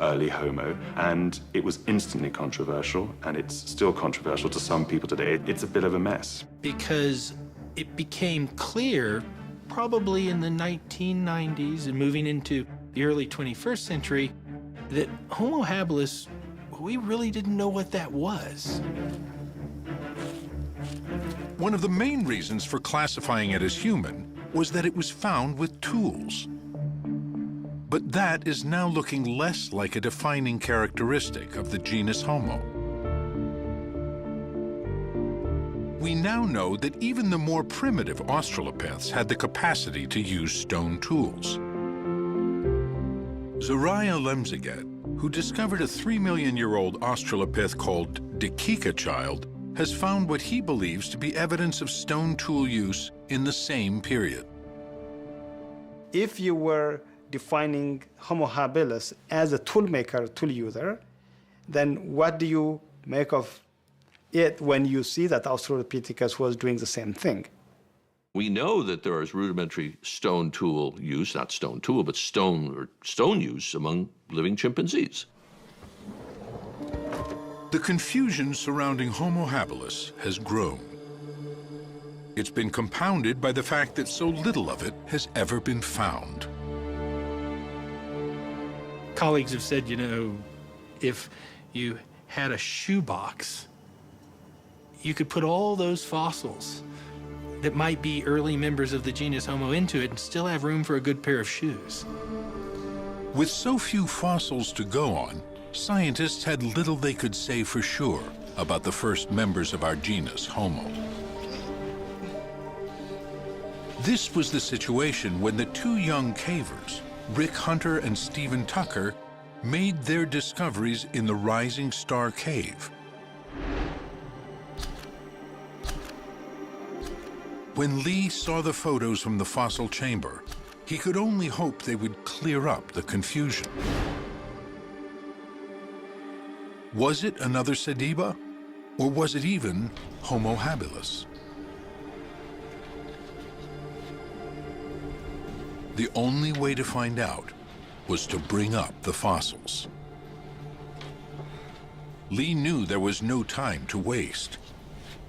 early Homo, and it was instantly controversial, and it's still controversial to some people today. It's a bit of a mess. Because it became clear, probably in the 1990s and moving into the early 21st century, that Homo habilis, we really didn't know what that was. One of the main reasons for classifying it as human was that it was found with tools. But that is now looking less like a defining characteristic of the genus Homo. We now know that even the more primitive Australopiths had the capacity to use stone tools. Zariah Lemziget, who discovered a 3-million-year-old Australopith called Dakika Child, has found what he believes to be evidence of stone tool use in the same period. If you were defining Homo habilis as a toolmaker, tool user, then what do you make of it when you see that Australopithecus was doing the same thing? We know that there is rudimentary stone tool use, not stone tool, but stone use among living chimpanzees. The confusion surrounding Homo habilis has grown. It's been compounded by the fact that so little of it has ever been found. Colleagues have said, you know, if you had a shoebox, you could put all those fossils that might be early members of the genus Homo into it and still have room for a good pair of shoes. With so few fossils to go on, scientists had little they could say for sure about the first members of our genus, Homo. This was the situation when the two young cavers, Rick Hunter and Stephen Tucker, made their discoveries in the Rising Star Cave. When Lee saw the photos from the fossil chamber, he could only hope they would clear up the confusion. Was it another Sediba, or was it even Homo habilis? The only way to find out was to bring up the fossils. Lee knew there was no time to waste.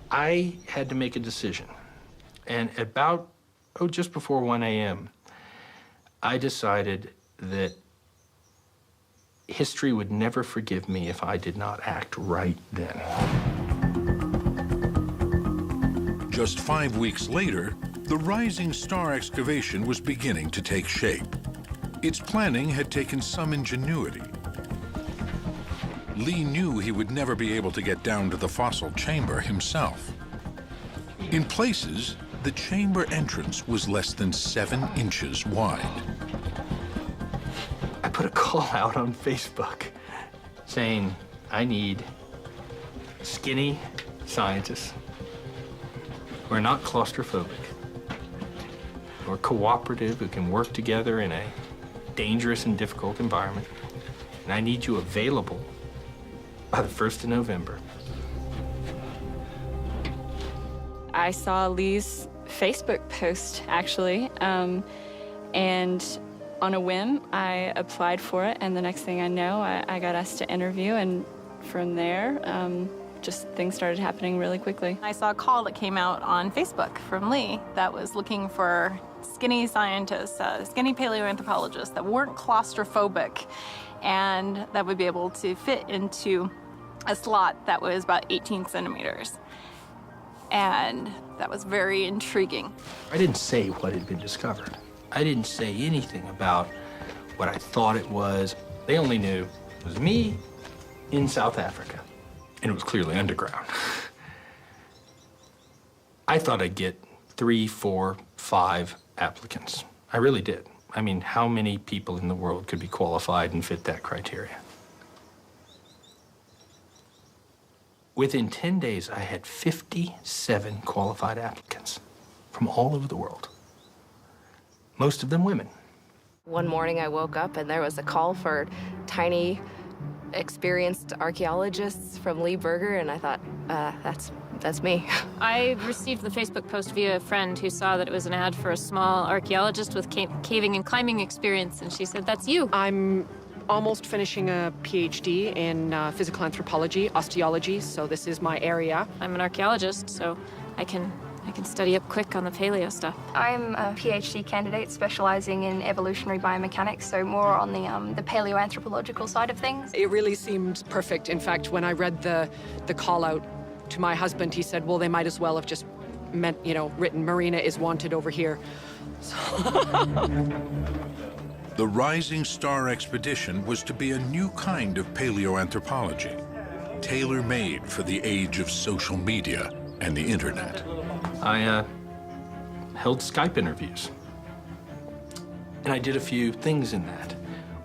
I had to make a decision. And about, just before 1 a.m., I decided that history would never forgive me if I did not act right then. Just 5 weeks later, the Rising Star excavation was beginning to take shape. Its planning had taken some ingenuity. Lee knew he would never be able to get down to the fossil chamber himself. In places, the chamber entrance was less than 7 inches wide. I put a call out on Facebook saying, I need skinny scientists who are not claustrophobic, who are cooperative, who can work together in a dangerous and difficult environment. And I need you available by the 1st of November. I saw Lee's Facebook post, actually, and on a whim, I applied for it, and the next thing I know, I got asked to interview, and from there, just things started happening really quickly. I saw a call that came out on Facebook from Lee that was looking for skinny scientists, skinny paleoanthropologists that weren't claustrophobic and that would be able to fit into a slot that was about 18 centimeters. And that was very intriguing. I didn't say what had been discovered. I didn't say anything about what I thought it was. They only knew it was me in South Africa, and it was clearly underground. I thought I'd get 3, 4, 5 applicants. I really did. I mean, how many people in the world could be qualified and fit that criteria? Within 10 days, I had 57 qualified applicants from all over the world, most of them women. One morning I woke up and there was a call for tiny, experienced archaeologists from Lee Berger, and I thought, that's me. I received the Facebook post via a friend who saw that it was an ad for a small archaeologist with caving and climbing experience, and she said, that's you. I'm almost finishing a PhD in physical anthropology, osteology, so this is my area. I'm an archaeologist, so I can study up quick on the paleo stuff. I'm a PhD candidate specializing in evolutionary biomechanics, so more on the paleoanthropological side of things. It really seemed perfect. In fact, when I read the call out to my husband, he said, well, they might as well have just written Marina is wanted over here. The Rising Star expedition was to be a new kind of paleoanthropology, tailor-made for the age of social media and the internet. I held Skype interviews. And I did a few things in that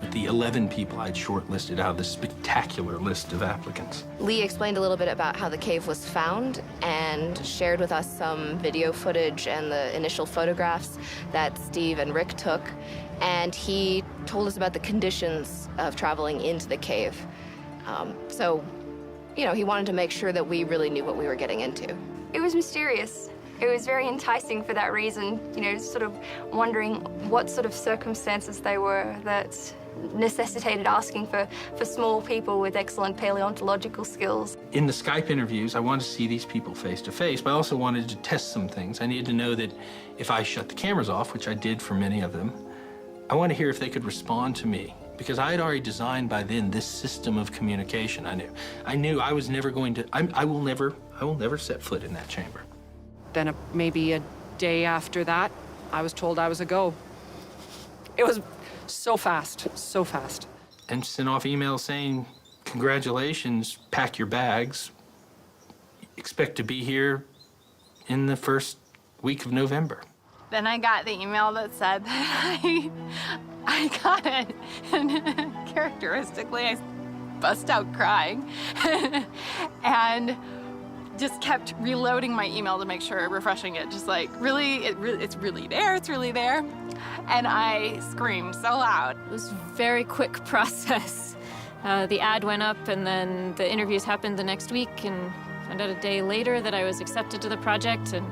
with the 11 people I'd shortlisted out of this spectacular list of applicants. Lee explained a little bit about how the cave was found and shared with us some video footage and the initial photographs that Steve and Rick took. And he told us about the conditions of traveling into the cave. So, you know, he wanted to make sure that we really knew what we were getting into. It was mysterious. It was very enticing for that reason, you know, sort of wondering what sort of circumstances they were that necessitated asking for small people with excellent paleontological skills. In the Skype interviews, I wanted to see these people face to face, but I also wanted to test some things. I needed to know that if I shut the cameras off, which I did for many of them, I wanted to hear if they could respond to me, because I had already designed by then this system of communication. I knew I was never going to, I will never set foot in that chamber. Then maybe a day after that, I was told I was a go. It was so fast, so fast. And sent off emails saying, congratulations, pack your bags, expect to be here in the first week of November. Then I got the email that said that I got it. And characteristically, I bust out crying. And just kept reloading my email to make sure, refreshing it, just like, really, it's really there. And I screamed so loud. It was a very quick process. The ad went up, and then the interviews happened the next week, and found out a day later that I was accepted to the project, and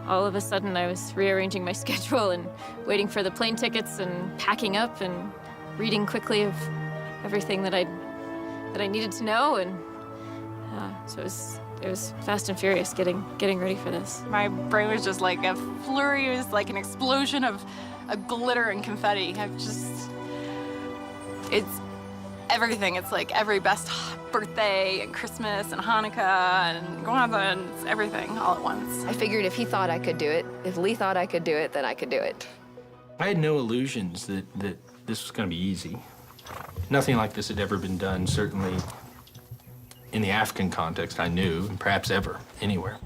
all of a sudden I was rearranging my schedule and waiting for the plane tickets and packing up and reading quickly of everything that I needed to know, and so it was fast and furious getting ready for this. My brain was just like a flurry, it was like an explosion of glitter and confetti. It's everything. It's like every best birthday and Christmas and Hanukkah and Kwanzaa, and it's everything all at once. I figured if he thought I could do it, if Lee thought I could do it, then I could do it. I had no illusions that this was going to be easy. Nothing like this had ever been done, certainly in the African context, I knew, and perhaps ever, anywhere.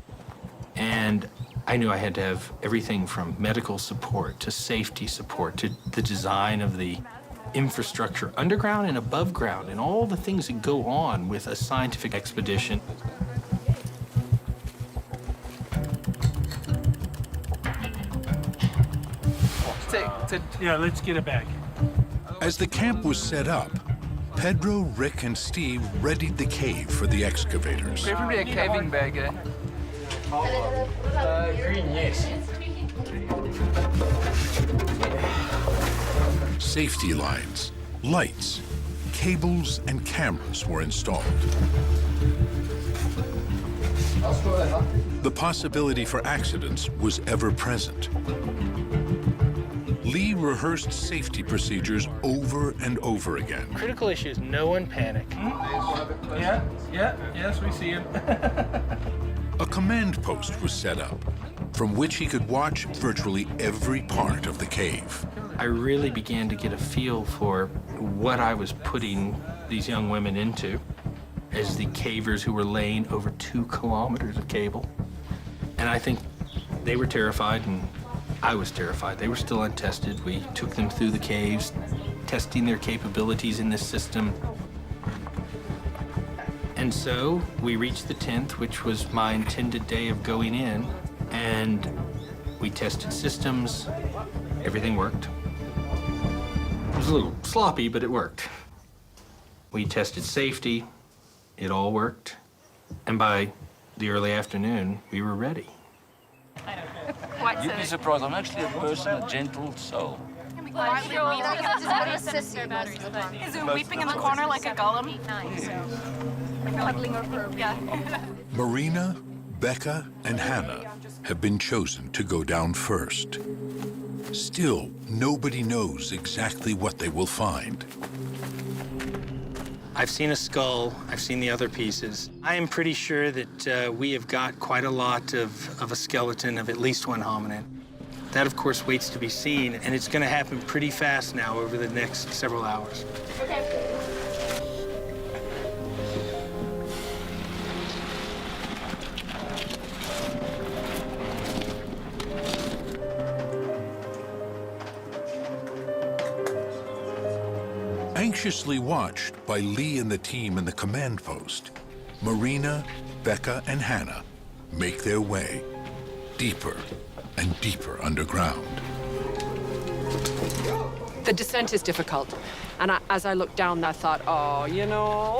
And I knew I had to have everything from medical support to safety support to the design of the infrastructure underground and above ground and all the things that go on with a scientific expedition. Yeah, let's get it back. As the camp was set up, Pedro, Rick, and Steve readied the cave for the excavators. Preferably a caving bag, eh? Green, yes. Safety lines, lights, cables, and cameras were installed. The possibility for accidents was ever present. Lee rehearsed safety procedures over and over again. Critical issue is no one panic. Yes, we see him. A command post was set up, from which he could watch virtually every part of the cave. I really began to get a feel for what I was putting these young women into as the cavers who were laying over 2 kilometers of cable. And I think they were terrified, and I was terrified. They were still untested. We took them through the caves, testing their capabilities in this system. And so we reached the 10th, which was my intended day of going in, and we tested systems. Everything worked. It was a little sloppy, but it worked. We tested safety. It all worked. And by the early afternoon, we were ready. You'd be surprised. I'm actually a person, a gentle soul. Is it weeping in the corner like a golem? Marina, Becca, and Hannah have been chosen to go down first. Still, nobody knows exactly what they will find. I've seen a skull. I've seen the other pieces. I am pretty sure that we have got quite a lot of a skeleton of at least one hominid. That, of course, waits to be seen, and it's going to happen pretty fast now over the next several hours. Anxiously watched by Lee and the team in the command post, Marina, Becca, and Hannah make their way deeper and deeper underground. The descent is difficult. And as I looked down, I thought, oh, you know,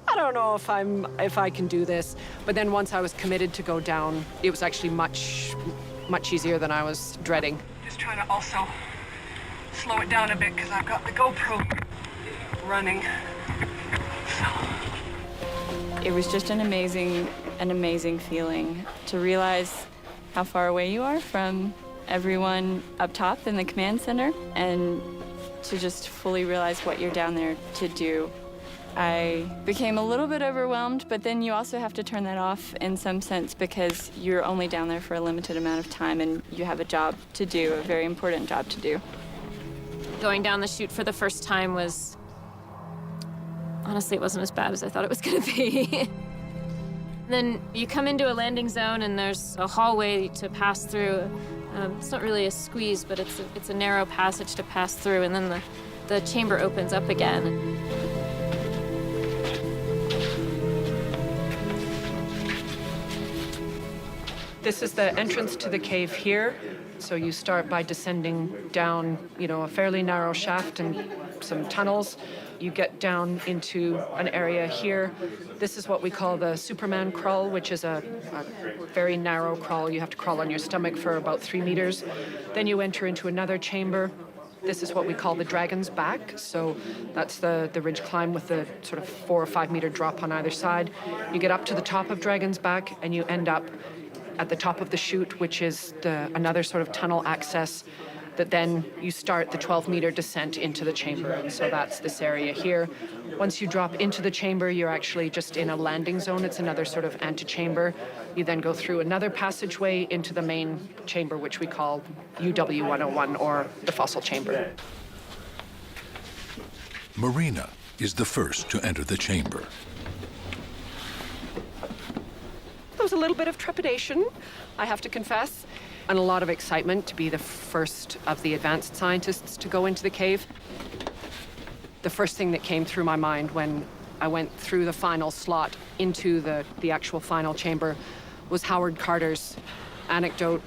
I don't know if I can do this. But then once I was committed to go down, it was actually much easier than I was dreading. Just trying to also slow it down a bit because I've got the GoPro running. It was just an amazing feeling to realize how far away you are from everyone up top in the command center and to just fully realize what you're down there to do. I became a little bit overwhelmed, but then you also have to turn that off in some sense because you're only down there for a limited amount of time and you have a job to do, a very important job to do. Going down the chute for the first time was, honestly, it wasn't as bad as I thought it was gonna be. Then you come into a landing zone and there's a hallway to pass through. It's not really a squeeze, but it's a narrow passage to pass through, and then the chamber opens up again. This is the entrance to the cave here. So you start by descending down, a fairly narrow shaft and some tunnels. You get down into an area here. This is what we call the Superman crawl, which is a very narrow crawl. You have to crawl on your stomach for about 3 meters. Then you enter into another chamber. This is what we call the Dragon's Back. So that's the ridge climb with the sort of 4 or 5 meter drop on either side. You get up to the top of Dragon's Back and you end up at the top of the chute, which is another sort of tunnel access that then you start the 12-meter descent into the chamber. And so that's this area here. Once you drop into the chamber, you're actually just in a landing zone. It's another sort of antechamber. You then go through another passageway into the main chamber, which we call UW-101, or the fossil chamber. Marina is the first to enter the chamber. There was a little bit of trepidation, I have to confess, and a lot of excitement to be the first of the advanced scientists to go into the cave. The first thing that came through my mind when I went through the final slot into the actual final chamber was Howard Carter's anecdote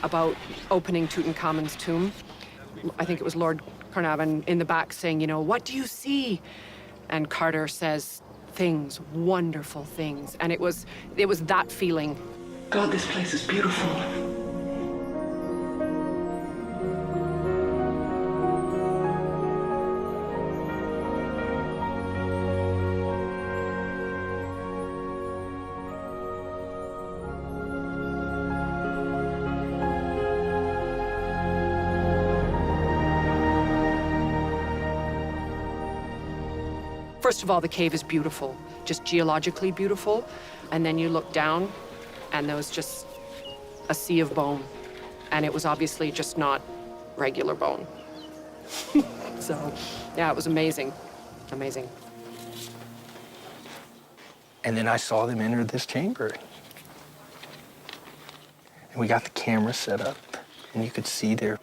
about opening Tutankhamun's tomb. I think it was Lord Carnarvon in the back saying, what do you see? And Carter says, things, wonderful things. And it was that feeling. God, this place is beautiful. First of all, the cave is beautiful, just geologically beautiful. And then you look down, and there was just a sea of bone. And it was obviously just not regular bone. So, yeah, it was amazing. Amazing. And then I saw them enter this chamber. And we got the camera set up, and you could see their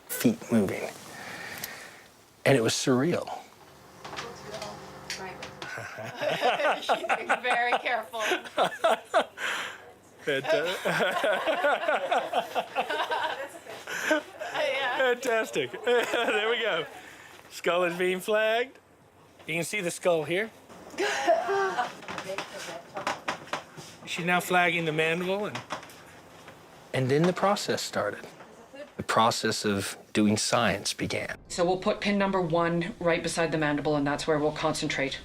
feet moving. And it was surreal. She's very careful. Fantastic. There we go. Skull is being flagged. You can see the skull here. She's now flagging the mandible. And then the process started. The process of doing science began. So we'll put pin number 1 right beside the mandible, and that's where we'll concentrate.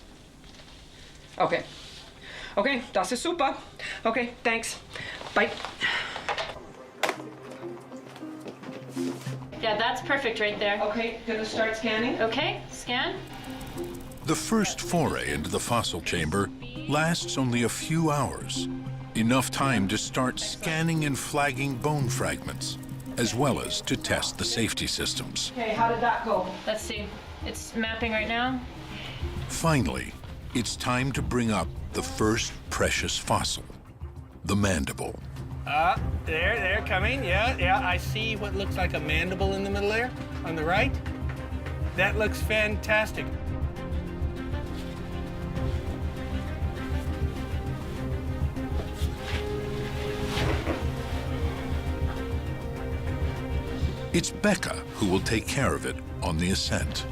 Okay. Okay, das ist super. Okay, thanks. Bye. Yeah, that's perfect right there. Okay, gonna start scanning. Okay, scan. The first foray into the fossil chamber lasts only a few hours. Enough time to start scanning and flagging bone fragments, as well as to test the safety systems. Okay, how did that go? Let's see. It's mapping right now. Finally, it's time to bring up the first precious fossil, the mandible. They're coming. Yeah, I see what looks like a mandible in the middle there, on the right. That looks fantastic. It's Becca who will take care of it on the ascent.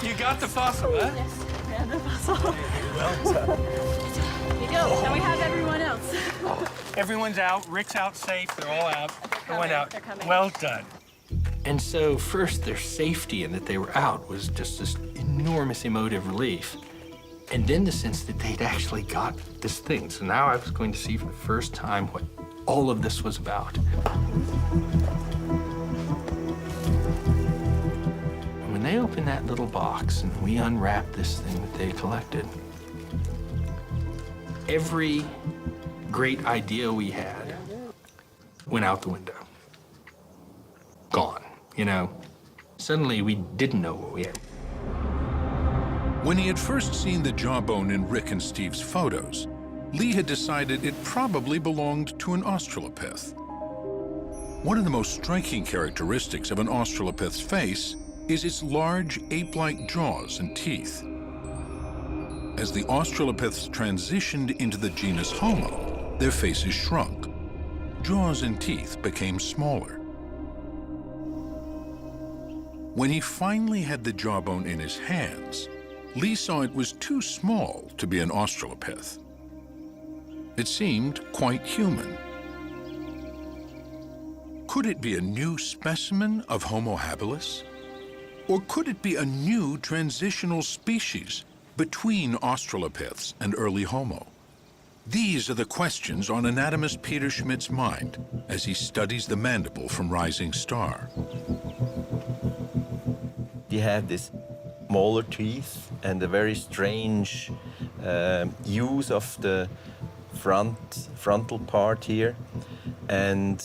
You got the fossil, huh? Yes, yeah, the fossil. Well done. There you go. Now we have everyone else. Everyone's out. Rick's out safe. They're all out. They went out. They're coming. Well done. And so first, their safety and that they were out was just this enormous emotive relief. And then the sense that they'd actually got this thing. So now I was going to see for the first time what all of this was about. And when they opened that little box and we unwrapped this thing that they collected, every great idea we had went out the window. Gone, you know. Suddenly we didn't know what we had. When he had first seen the jawbone in Rick and Steve's photos, Lee had decided it probably belonged to an Australopith. One of the most striking characteristics of an Australopith's face is its large ape-like jaws and teeth. As the Australopiths transitioned into the genus Homo, their faces shrunk. Jaws and teeth became smaller. When he finally had the jawbone in his hands, Lee saw it was too small to be an Australopith. It seemed quite human. Could it be a new specimen of Homo habilis? Or could it be a new transitional species between Australopiths and early Homo? These are the questions on anatomist Peter Schmidt's mind as he studies the mandible from Rising Star. They have this molar teeth and a very strange use of the frontal part here. And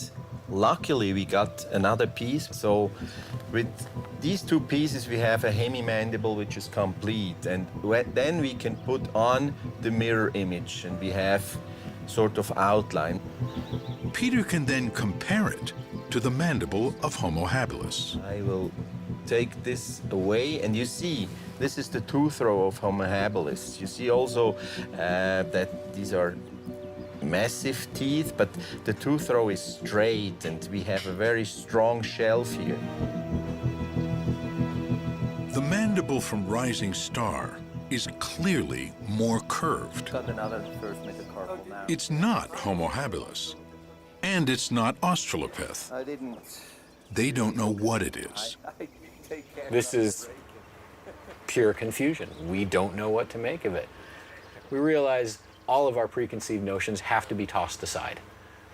luckily we got another piece. So with these two pieces we have a hemimandible which is complete. And then we can put on the mirror image and we have sort of outline. Peter can then compare it to the mandible of Homo habilis. I will take this away, and you see, this is the tooth row of Homo habilis. You see also that these are massive teeth, but the tooth row is straight, and we have a very strong shelf here. The mandible from Rising Star is clearly more curved. Got another first metacarpal now. It's not Homo habilis, and it's not Australopith. I didn't. They don't know what it is. This is pure confusion. We don't know what to make of it. We realize all of our preconceived notions have to be tossed aside.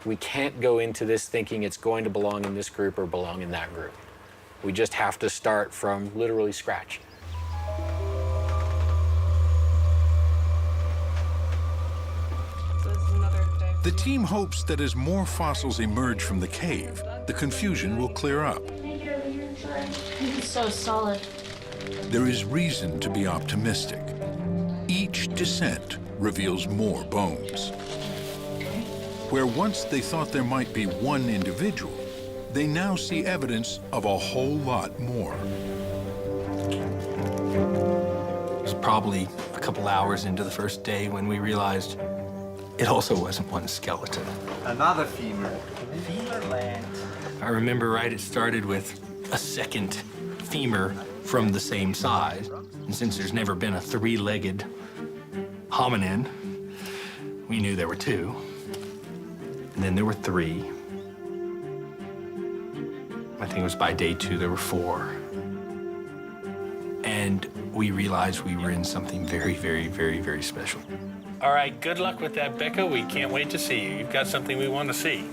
We can't go into this thinking it's going to belong in this group or belong in that group. We just have to start from literally scratch. The team hopes that as more fossils emerge from the cave, the confusion will clear up. It's so solid. There is reason to be optimistic. Each descent reveals more bones. Where once they thought there might be one individual, they now see evidence of a whole lot more. It was probably a couple hours into the first day when we realized it also wasn't one skeleton. Another femur. Femur land. I remember it started with a second femur from the same size. And since there's never been a three-legged hominin, we knew there were two. And then there were three. I think it was by day 2 there were 4. And we realized we were in something very, very, very, very special. All right, good luck with that, Becca. We can't wait to see you. You've got something we want to see.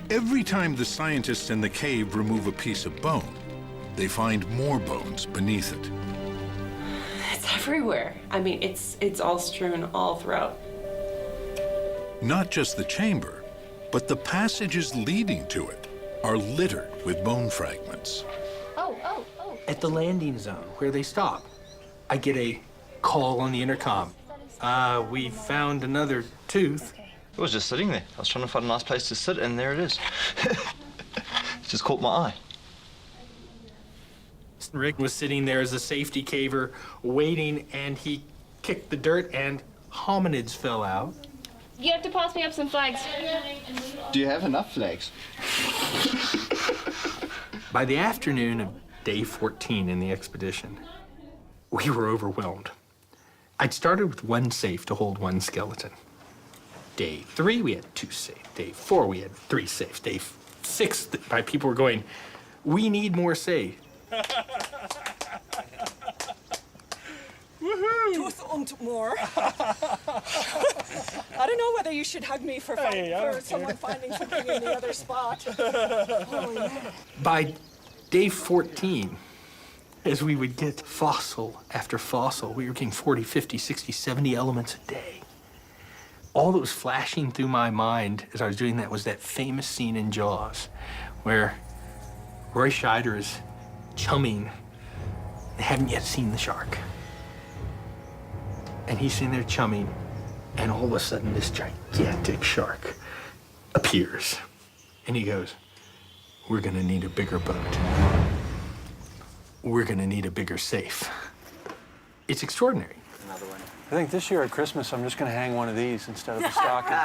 Every time the scientists in the cave remove a piece of bone, they find more bones beneath it. It's everywhere. I mean, it's all strewn all throughout. Not just the chamber, but the passages leading to it are littered with bone fragments. Oh. At the landing zone where they stop, I get a call on the intercom. We found another tooth. It was just sitting there. I was trying to find a nice place to sit, and there it is. It just caught my eye. Rick was sitting there as a safety caver, waiting, and he kicked the dirt, and hominids fell out. You have to pass me up some flags. Do you have enough flags? By the afternoon of day 14 in the expedition, we were overwhelmed. I'd started with one safe to hold one skeleton. Day 3, we had 2 safes. Day 4, we had 3 safes. Day 6, my people were going, we need more safe. Tooth und more. I don't know whether you should hug me for someone finding something in the other spot. Oh, yeah. By day 14, as we would get fossil after fossil, we were getting 40, 50, 60, 70 elements a day. All that was flashing through my mind as I was doing that was that famous scene in Jaws where Roy Scheider is chumming. They haven't yet seen the shark. And he's sitting there chumming, and all of a sudden this gigantic shark appears. And he goes, we're gonna need a bigger boat. We're gonna need a bigger safe. It's extraordinary. Another one. I think this year at Christmas, I'm just gonna hang one of these instead of a stocking.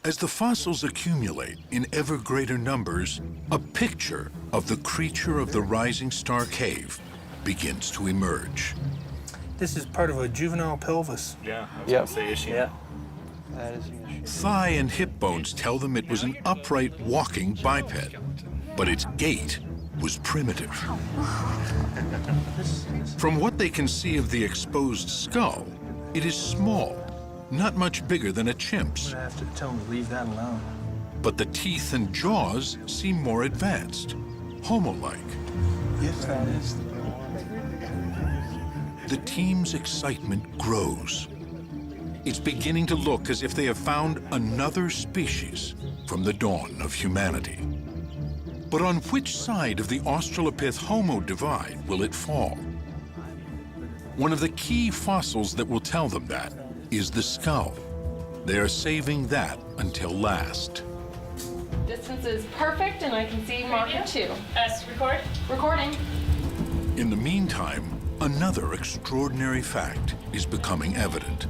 As the fossils accumulate in ever greater numbers, a picture of the creature of the Rising Star Cave begins to emerge. This is part of a juvenile pelvis. Yeah, that's the issue. Yeah. That is the issue. Thigh and hip bones tell them it was an upright walking biped, but its gait was primitive. From what they can see of the exposed skull, it is small, not much bigger than a chimp's. I have to tell him to leave that alone. But the teeth and jaws seem more advanced, Homo-like. Yes, that is. The team's excitement grows. It's beginning to look as if they have found another species from the dawn of humanity. But on which side of the Australopith-Homo divide will it fall? One of the key fossils that will tell them that is the skull. They are saving that until last. Distance is perfect, and I can see marker 2. Record? Recording. In the meantime, another extraordinary fact is becoming evident.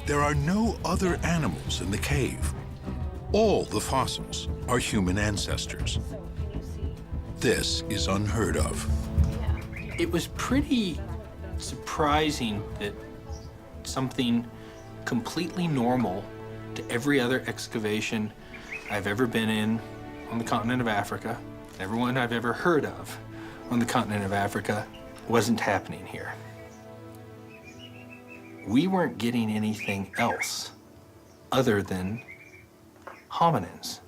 There are no other animals in the cave. All the fossils are human ancestors. This is unheard of. It was pretty surprising that something completely normal to every other excavation I've ever been in on the continent of Africa, everyone I've ever heard of on the continent of Africa, wasn't happening here. We weren't getting anything else other than hominins.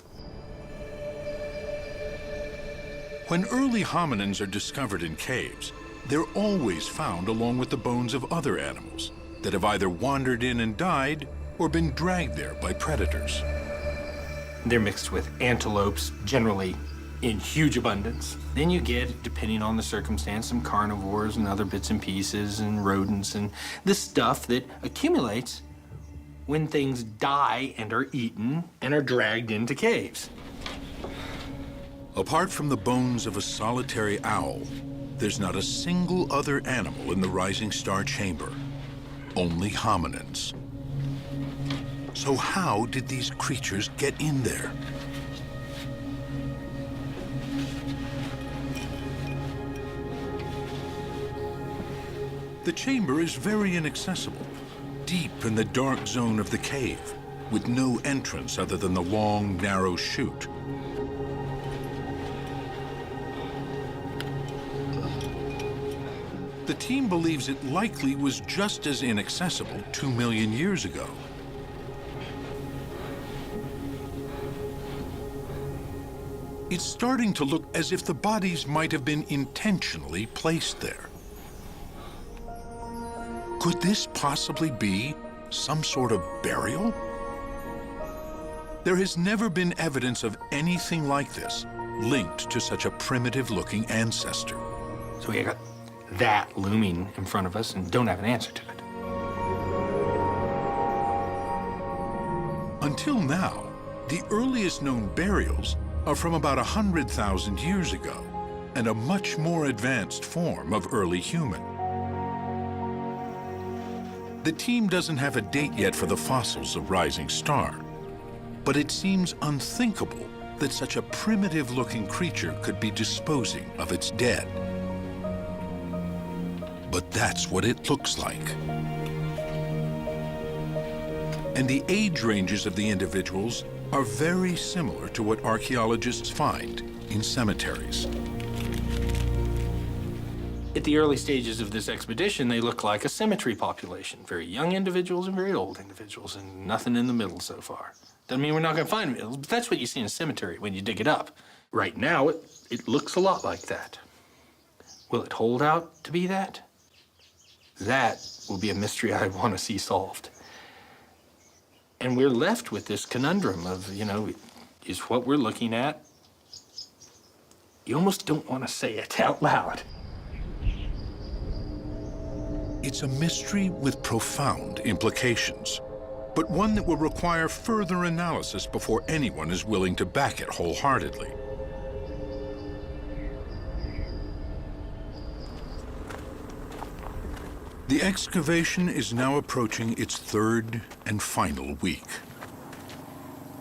When early hominins are discovered in caves, they're always found along with the bones of other animals that have either wandered in and died or been dragged there by predators. They're mixed with antelopes, generally in huge abundance. Then you get, depending on the circumstance, some carnivores and other bits and pieces and rodents and the stuff that accumulates when things die and are eaten and are dragged into caves. Apart from the bones of a solitary owl, there's not a single other animal in the Rising Star chamber, only hominins. So how did these creatures get in there? The chamber is very inaccessible, deep in the dark zone of the cave, with no entrance other than the long, narrow chute. the team believes it likely was just as inaccessible 2 million years ago. It's starting to look as if the bodies might have been intentionally placed there. Could this possibly be some sort of burial? There has never been evidence of anything like this linked to such a primitive-looking ancestor. So we got that looming in front of us and don't have an answer to it. Until now, the earliest known burials are from about 100,000 years ago and a much more advanced form of early human. The team doesn't have a date yet for the fossils of Rising Star, but it seems unthinkable that such a primitive-looking creature could be disposing of its dead. But that's what it looks like. And the age ranges of the individuals are very similar to what archaeologists find in cemeteries. At the early stages of this expedition, they look like a symmetry population. Very young individuals and very old individuals, and nothing in the middle so far. Doesn't mean we're not going to find middles, but that's what you see in a cemetery when you dig it up. Right now, it looks a lot like that. Will it hold out to be that? That will be a mystery I want to see solved. And we're left with this conundrum of, you know, is what we're looking at, you almost don't want to say it out loud. It's a mystery with profound implications, but one that will require further analysis before anyone is willing to back it wholeheartedly. The excavation is now approaching its third and final week.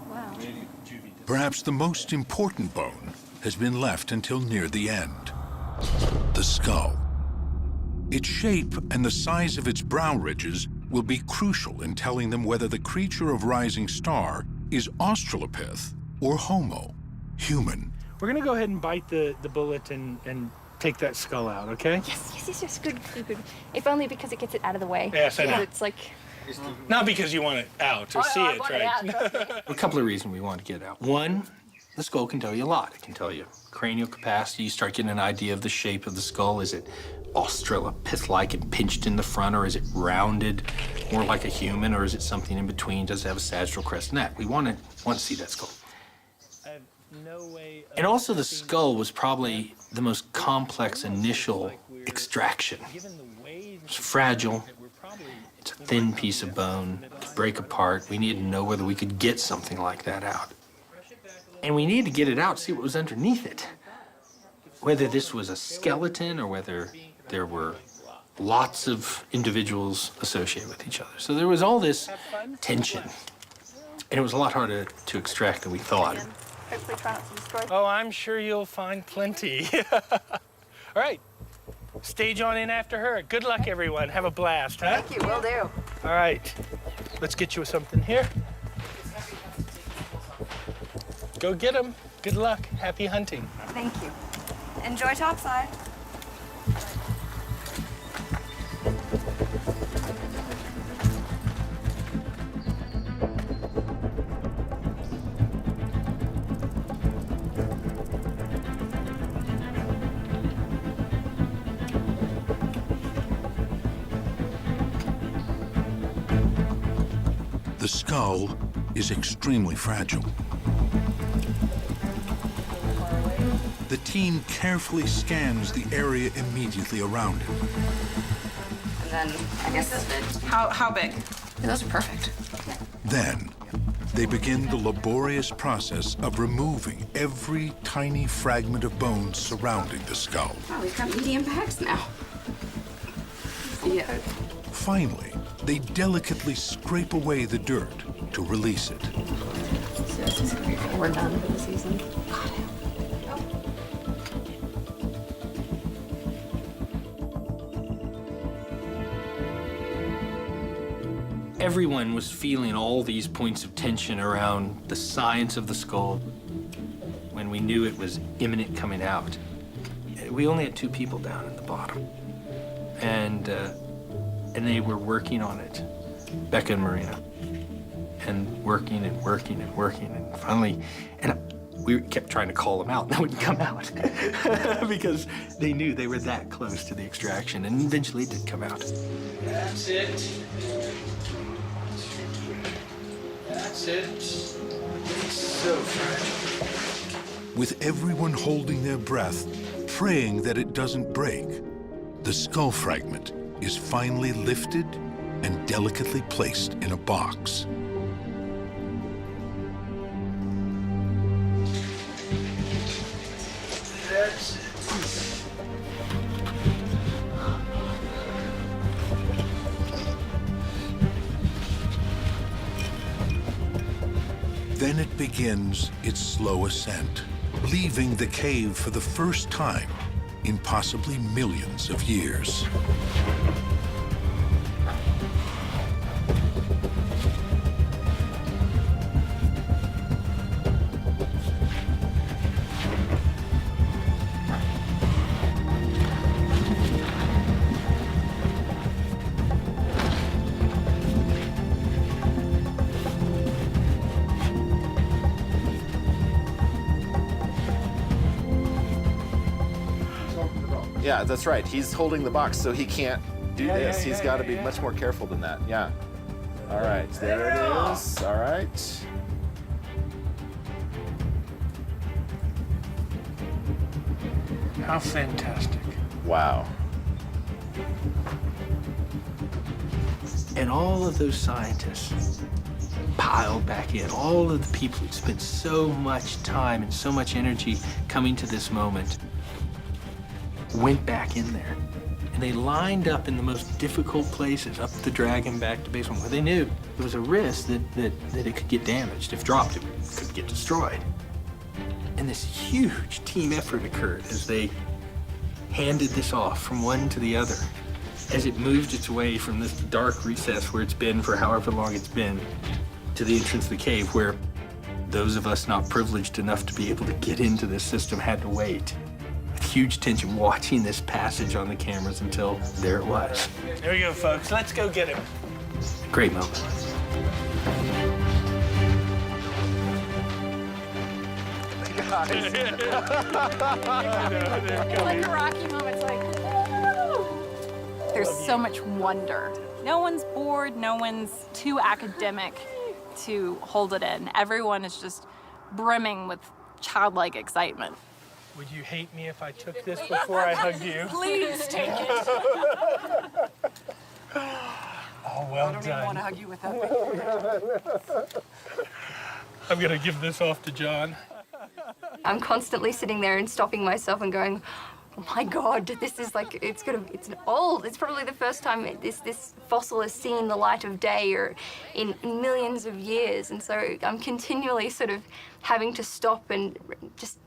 Wow. Perhaps the most important bone has been left until near the end: the skull. Its shape and the size of its brow ridges will be crucial in telling them whether the creature of Rising Star is Australopith or Homo, human. We're going to go ahead and bite the bullet and take that skull out, okay? Yes, good. If only because it gets it out of the way. Yes, I know. It's like... Not because you want it out or see it, right? Out, A couple of reasons we want to get it out. One, the skull can tell you a lot. It can tell you cranial capacity. You start getting an idea of the shape of the skull. Is it Australopith-like and pinched in the front, or is it rounded, more like a human, or is it something in between? Does it have a sagittal crest neck? We want to see that skull. And also the skull was probably the most complex initial extraction. It's fragile. It's a thin piece of bone. It could break apart. We needed to know whether we could get something like that out. And we needed to get it out, see what was underneath it. Whether this was a skeleton or whether there were lots of individuals associated with each other. So there was all this tension. And it was a lot harder to extract than we thought. Hopefully try not to destroy. Oh, I'm sure you'll find plenty. All right, stage on in after her. Good luck, everyone. Have a blast, huh? Thank you, will do. All right, let's get you something here. Go get them. Good luck. Happy hunting. Thank you. Enjoy topside. The skull is extremely fragile. The team carefully scans the area immediately around it. And then, I guess that's it. How big? Yeah, those are perfect. Then, they begin the laborious process of removing every tiny fragment of bone surrounding the skull. Oh, we've got medium bags now. Yeah. Finally, they delicately scrape away the dirt to release it. So this is great. We're done for the season. Everyone was feeling all these points of tension around the science of the skull when we knew it was imminent coming out. We only had 2 people down at the bottom. and they were working on it, Becca and Marina, and working and working and working, and finally, and we kept trying to call them out, and they wouldn't come out because they knew they were that close to the extraction, and eventually it did come out. That's it. That's it. It's so fragile. With everyone holding their breath, praying that it doesn't break, the skull fragment is finally lifted and delicately placed in a box. That's it. Then it begins its slow ascent, leaving the cave for the first time in possibly millions of years. Yeah, that's right. He's holding the box, so he can't do this. He's got to be much more careful than that. Yeah. All right, there it is. All right. How fantastic. Wow. And all of those scientists piled back in, all of the people who spent so much time and so much energy coming to this moment went back in there. And they lined up in the most difficult places, up the dragon back to basement, where they knew there was a risk that it could get damaged. If dropped, it could get destroyed. And this huge team effort occurred as they handed this off from one to the other, as it moved its way from this dark recess where it's been for however long it's been, to the entrance of the cave, where those of us not privileged enough to be able to get into this system had to wait. With huge tension, watching this passage on the cameras until there it was. There we go, folks. Let's go get him. Great moment. Like a Rocky moment, it's like, woo! There's so much wonder. No one's bored, no one's too academic to hold it in. Everyone is just brimming with childlike excitement. Would you hate me if I took this before I hugged you? Please take it. Oh, well done. I don't even want to hug you with that. I'm going to give this off to John. I'm constantly sitting there and stopping myself and going, oh my God, this is like, it's old. It's probably the first time this fossil has seen the light of day or in millions of years. And so I'm continually sort of having to stop and just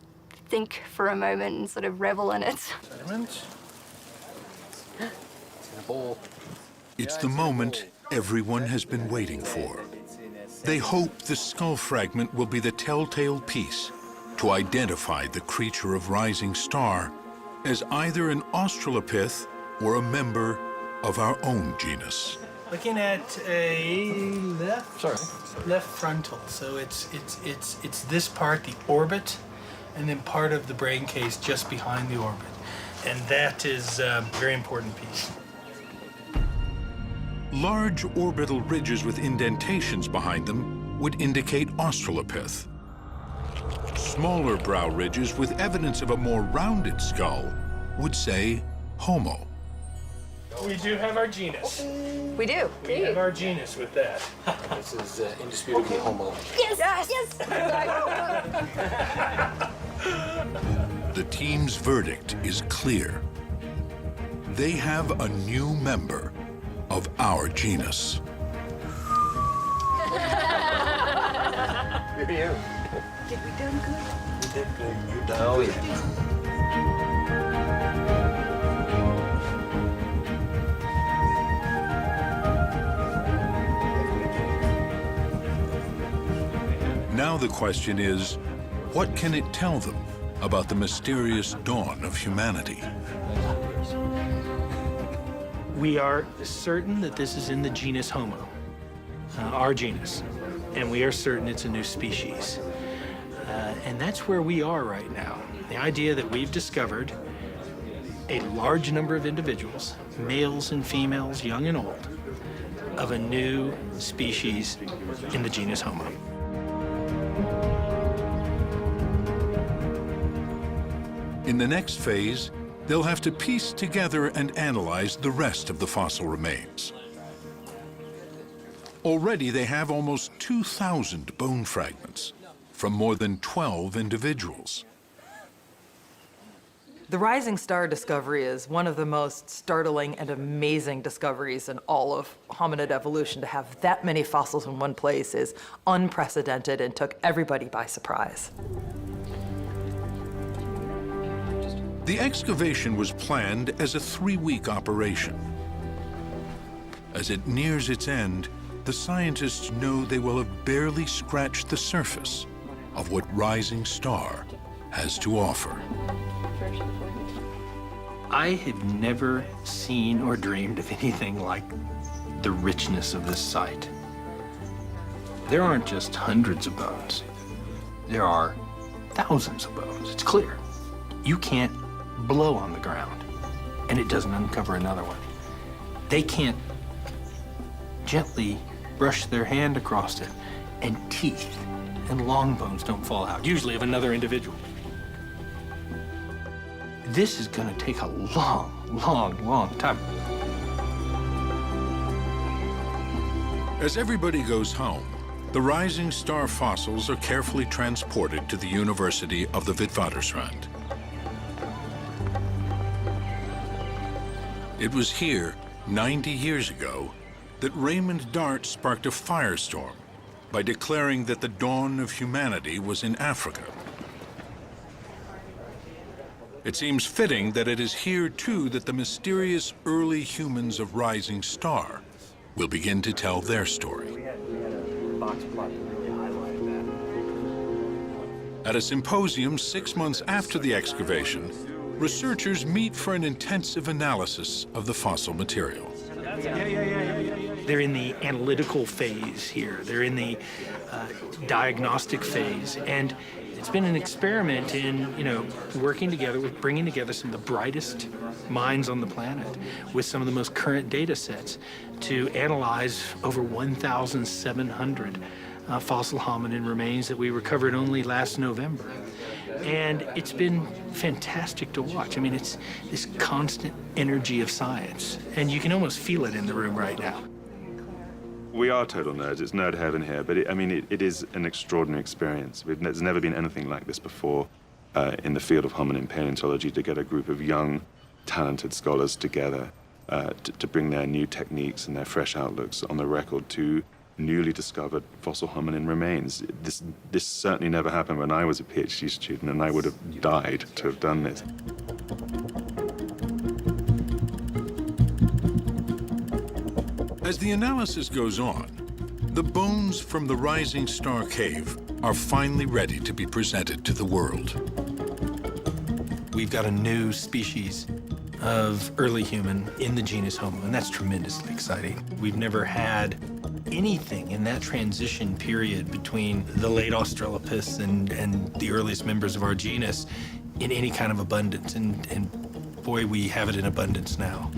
think for a moment and sort of revel in it. Sediment. It's in a bowl. It's the moment everyone has been waiting for. They hope the skull fragment will be the telltale piece to identify the creature of rising star as either an Australopith or a member of our own genus. Looking at a left frontal. So it's this part, the orbit, and then part of the brain case just behind the orbit. And that is a very important piece. Large orbital ridges with indentations behind them would indicate Australopith. Smaller brow ridges with evidence of a more rounded skull would say Homo. We do have our genus. We do. We have our genus with that. This is indisputably Homo. Yes, yes. The team's verdict is clear. They have a new member of our genus. Good for you. Did we do good? You did good. You done. Oh, yeah. Now the question is, what can it tell them about the mysterious dawn of humanity? We are certain that this is in the genus Homo, our genus, and we are certain it's a new species. And that's where we are right now. The idea that we've discovered a large number of individuals, males and females, young and old, of a new species in the genus Homo. In the next phase, they'll have to piece together and analyze the rest of the fossil remains. Already they have almost 2,000 bone fragments from more than 12 individuals. The rising star discovery is one of the most startling and amazing discoveries in all of hominid evolution. To have that many fossils in one place is unprecedented and took everybody by surprise. The excavation was planned as a 3-week operation. As it nears its end, the scientists know they will have barely scratched the surface of what Rising Star has to offer. I had never seen or dreamed of anything like the richness of this site. There aren't just hundreds of bones. There are thousands of bones. It's clear. You can't blow on the ground and it doesn't uncover another one. They can't gently brush their hand across it and teeth and long bones don't fall out, usually of another individual. This is gonna take a long, long, long time. As everybody goes home, the Rising Star fossils are carefully transported to the University of the Witwatersrand. It was here, 90 years ago, that Raymond Dart sparked a firestorm by declaring that the dawn of humanity was in Africa. It seems fitting that it is here, too, that the mysterious early humans of Rising Star will begin to tell their story. At a symposium 6 months after the excavation, researchers meet for an intensive analysis of the fossil material. They're in the analytical phase here. They're in the diagnostic phase. And it's been an experiment in, working together with bringing together some of the brightest minds on the planet with some of the most current data sets to analyze over 1,700 fossil hominin remains that we recovered only last November. And it's been fantastic to watch. I mean, it's this constant energy of science, and you can almost feel it in the room right now. We are total nerds. It's nerd heaven here, but it is an extraordinary experience. There's never been anything like this before in the field of hominin paleontology, to get a group of young, talented scholars together to bring their new techniques and their fresh outlooks on the record to newly discovered fossil hominin remains. This certainly never happened when I was a PhD student, and I would have died to have done this. As the analysis goes on, the bones from the Rising Star Cave are finally ready to be presented to the world. We've got a new species of early human in the genus Homo, and that's tremendously exciting. We've never had anything in that transition period between the late Australopiths and the earliest members of our genus in any kind of abundance, and boy, we have it in abundance now.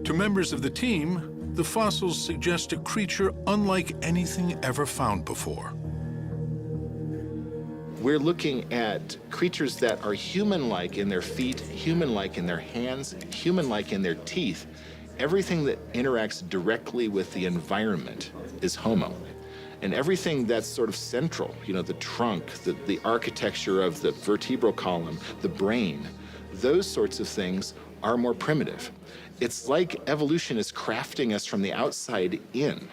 To members of the team, the fossils suggest a creature unlike anything ever found before. We're looking at creatures that are human-like in their feet, human-like in their hands, human-like in their teeth. Everything that interacts directly with the environment is Homo. And everything that's sort of central, the trunk, the architecture of the vertebral column, the brain, those sorts of things are more primitive. It's like evolution is crafting us from the outside in.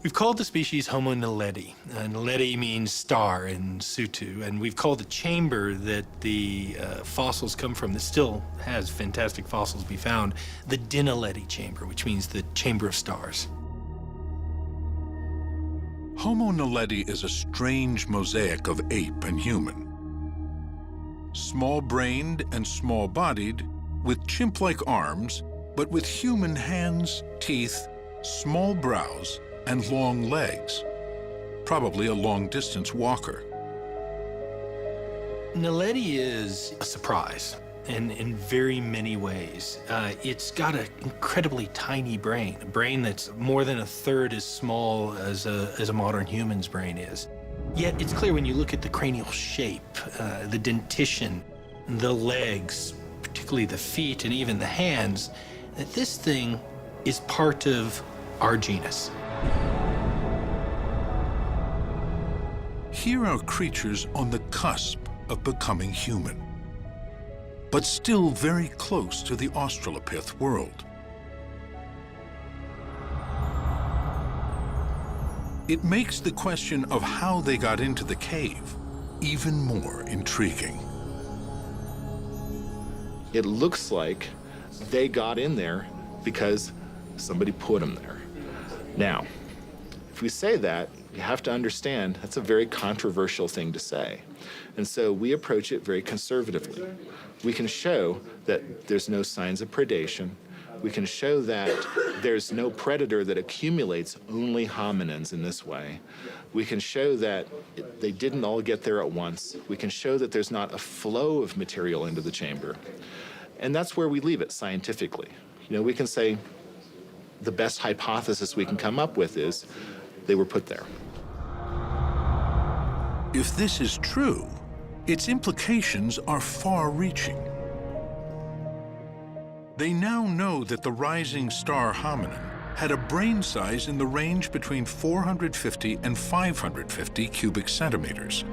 We've called the species Homo naledi. Naledi means star in Sutu, and we've called the chamber that the fossils come from, that still has fantastic fossils we found, the Dinaledi chamber, which means the chamber of stars. Homo naledi is a strange mosaic of ape and human. small-brained and small-bodied, with chimp-like arms, but with human hands, teeth, small brows, and long legs. Probably a long-distance walker. Naledi is a surprise in very many ways. It's got an incredibly tiny brain, a brain that's more than a third as small as a modern human's brain is. Yet it's clear when you look at the cranial shape, the dentition, the legs, particularly the feet and even the hands, that this thing is part of our genus. Here are creatures on the cusp of becoming human, but still very close to the Australopith world. It makes the question of how they got into the cave even more intriguing. It looks like they got in there because somebody put them there. Now, if we say that, you have to understand that's a very controversial thing to say. And so we approach it very conservatively. We can show that there's no signs of predation. We can show that there's no predator that accumulates only hominins in this way. We can show that they didn't all get there at once. We can show that there's not a flow of material into the chamber. And that's where we leave it scientifically. You know, we can say the best hypothesis we can come up with is they were put there. If this is true, its implications are far-reaching. They now know that the rising star hominin had a brain size in the range between 450 and 550 cubic centimeters.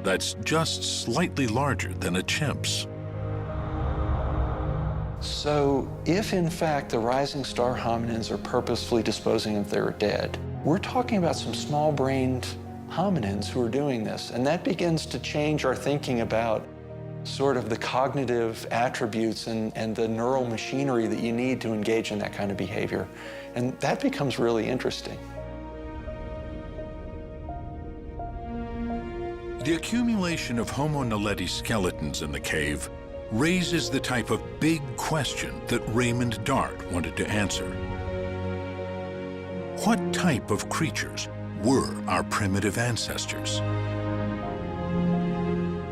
That's just slightly larger than a chimp's. So if in fact the rising star hominins are purposefully disposing of their dead, we're talking about some small-brained hominins who are doing this, and that begins to change our thinking about sort of the cognitive attributes and the neural machinery that you need to engage in that kind of behavior. And that becomes really interesting. The accumulation of Homo naledi skeletons in the cave raises the type of big question that Raymond Dart wanted to answer. What type of creatures were our primitive ancestors?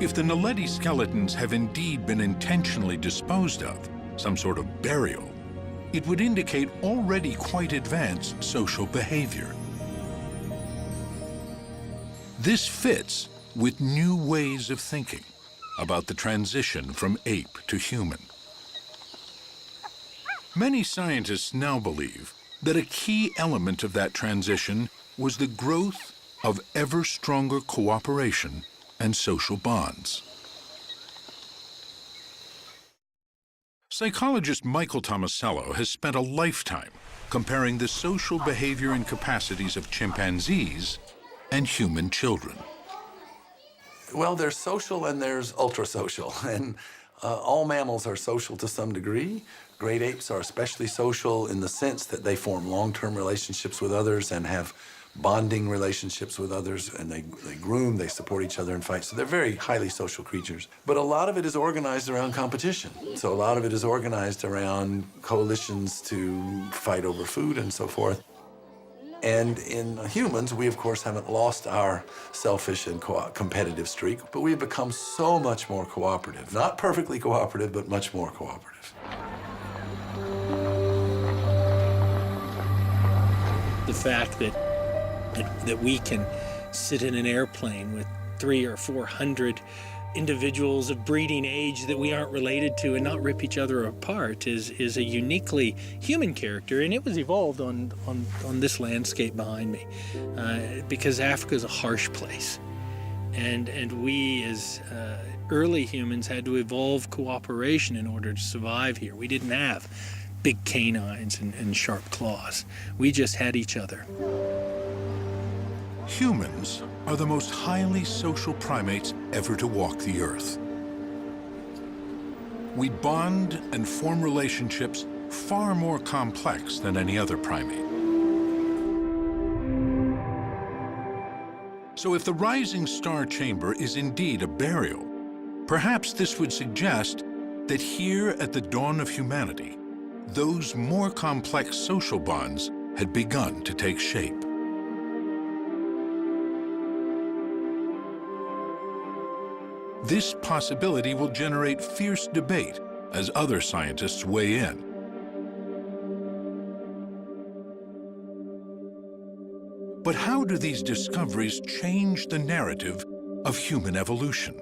If the naledi skeletons have indeed been intentionally disposed of, some sort of burial, it would indicate already quite advanced social behavior. This fits with new ways of thinking about the transition from ape to human. Many scientists now believe that a key element of that transition was the growth of ever stronger cooperation and social bonds. Psychologist Michael Tomasello has spent a lifetime comparing the social behavior and capacities of chimpanzees and human children. Well, there's social and there's ultra-social, and all mammals are social to some degree. Great apes are especially social in the sense that they form long-term relationships with others and have bonding relationships with others, and they groom, they support each other in fights. So they're very highly social creatures. But a lot of it is organized around competition. So a lot of it is organized around coalitions to fight over food and so forth. And in humans, we of course haven't lost our selfish and competitive streak, but we've become so much more cooperative. Not perfectly cooperative, but much more cooperative. The fact that we can sit in an airplane with 300 or 400 individuals of breeding age that we aren't related to and not rip each other apart is a uniquely human character, and it was evolved on this landscape behind me, because Africa is a harsh place, and we as early humans had to evolve cooperation in order to survive here. We didn't have big canines and sharp claws. We just had each other. Humans are the most highly social primates ever to walk the earth. We bond and form relationships far more complex than any other primate. So if the rising star chamber is indeed a burial, perhaps this would suggest that here at the dawn of humanity, those more complex social bonds had begun to take shape. This possibility will generate fierce debate as other scientists weigh in. But how do these discoveries change the narrative of human evolution?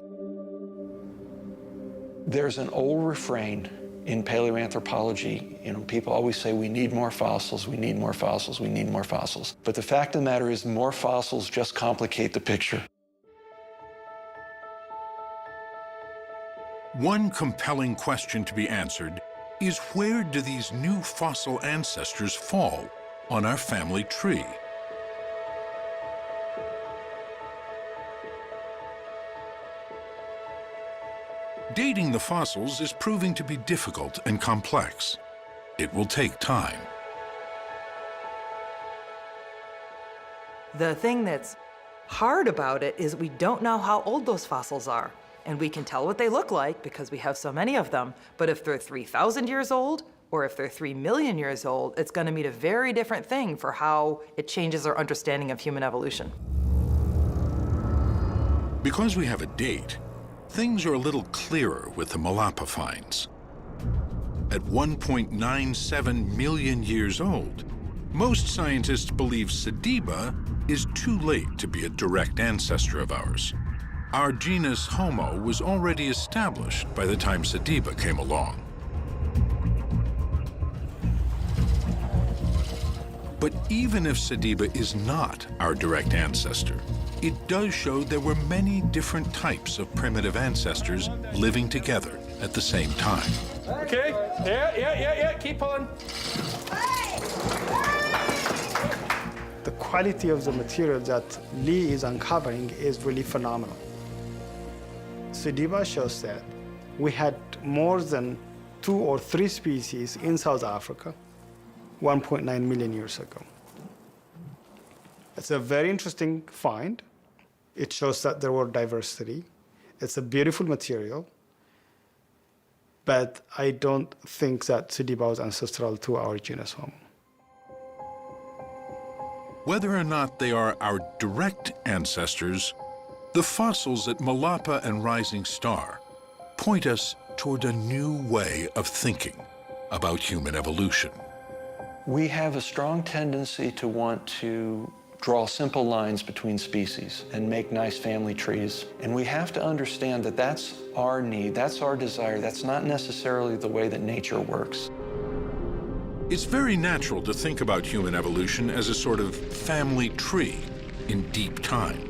There's an old refrain in paleoanthropology. You know, people always say, we need more fossils, we need more fossils, we need more fossils. But the fact of the matter is, more fossils just complicate the picture. One compelling question to be answered is, where do these new fossil ancestors fall on our family tree? Dating the fossils is proving to be difficult and complex. It will take time. The thing that's hard about it is we don't know how old those fossils are. And we can tell what they look like because we have so many of them. But if they're 3,000 years old, or if they're 3 million years old, it's going to mean a very different thing for how it changes our understanding of human evolution. Because we have a date, things are a little clearer with the Malapa finds. At 1.97 million years old, most scientists believe Sediba is too late to be a direct ancestor of ours. Our genus Homo was already established by the time Sediba came along. But even if Sediba is not our direct ancestor, it does show there were many different types of primitive ancestors living together at the same time. Okay, yeah, keep on. The quality of the material that Lee is uncovering is really phenomenal. Sediba shows that we had more than 2 or 3 species in South Africa 1.9 million years ago. It's a very interesting find. It shows that there were diversity. It's a beautiful material, but I don't think that Sediba was ancestral to our genus Homo. Whether or not they are our direct ancestors, the fossils at Malapa and Rising Star point us toward a new way of thinking about human evolution. We have a strong tendency to want to draw simple lines between species and make nice family trees. And we have to understand that that's our need, that's our desire, that's not necessarily the way that nature works. It's very natural to think about human evolution as a sort of family tree in deep time.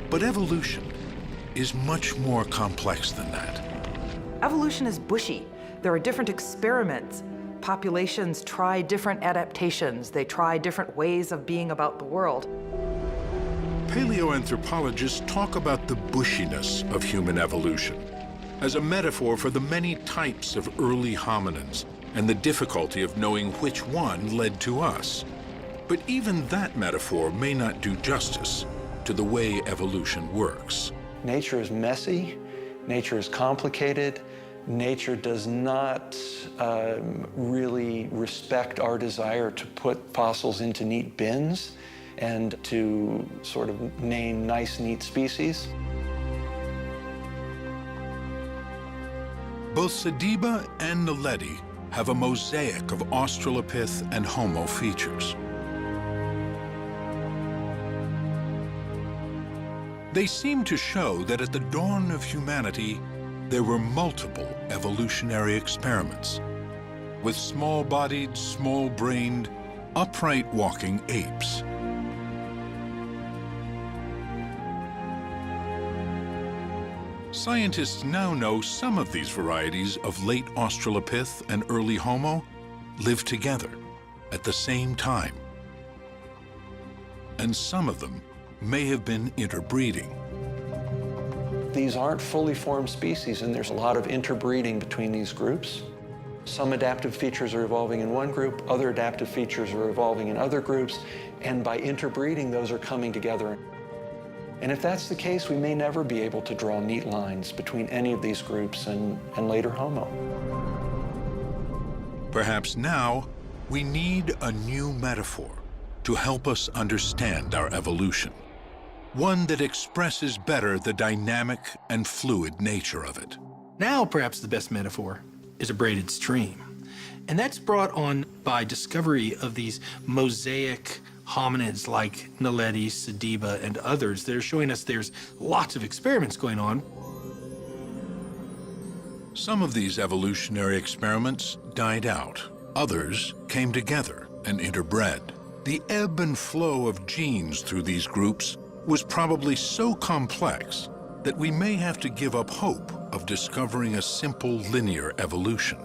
But evolution is much more complex than that. Evolution is bushy. There are different experiments. Populations try different adaptations. They try different ways of being about the world. Paleoanthropologists talk about the bushiness of human evolution as a metaphor for the many types of early hominins and the difficulty of knowing which one led to us. But even that metaphor may not do justice to the way evolution works. Nature is messy, nature is complicated, nature does not really respect our desire to put fossils into neat bins and to sort of name nice, neat species. Both Sediba and Naledi have a mosaic of Australopith and Homo features. They seem to show that at the dawn of humanity, there were multiple evolutionary experiments with small-bodied, small-brained, upright walking apes. Scientists now know some of these varieties of late Australopith and early Homo lived together at the same time. And some of them may have been interbreeding. These aren't fully formed species, and there's a lot of interbreeding between these groups. Some adaptive features are evolving in one group, other adaptive features are evolving in other groups, and by interbreeding, those are coming together. And if that's the case, we may never be able to draw neat lines between any of these groups and later Homo. Perhaps now we need a new metaphor to help us understand our evolution, one that expresses better the dynamic and fluid nature of it. Now, perhaps the best metaphor is a braided stream. And that's brought on by discovery of these mosaic hominids like Naledi, Sediba, and others that are showing us there's lots of experiments going on. Some of these evolutionary experiments died out. Others came together and interbred. The ebb and flow of genes through these groups was probably so complex that we may have to give up hope of discovering a simple linear evolution.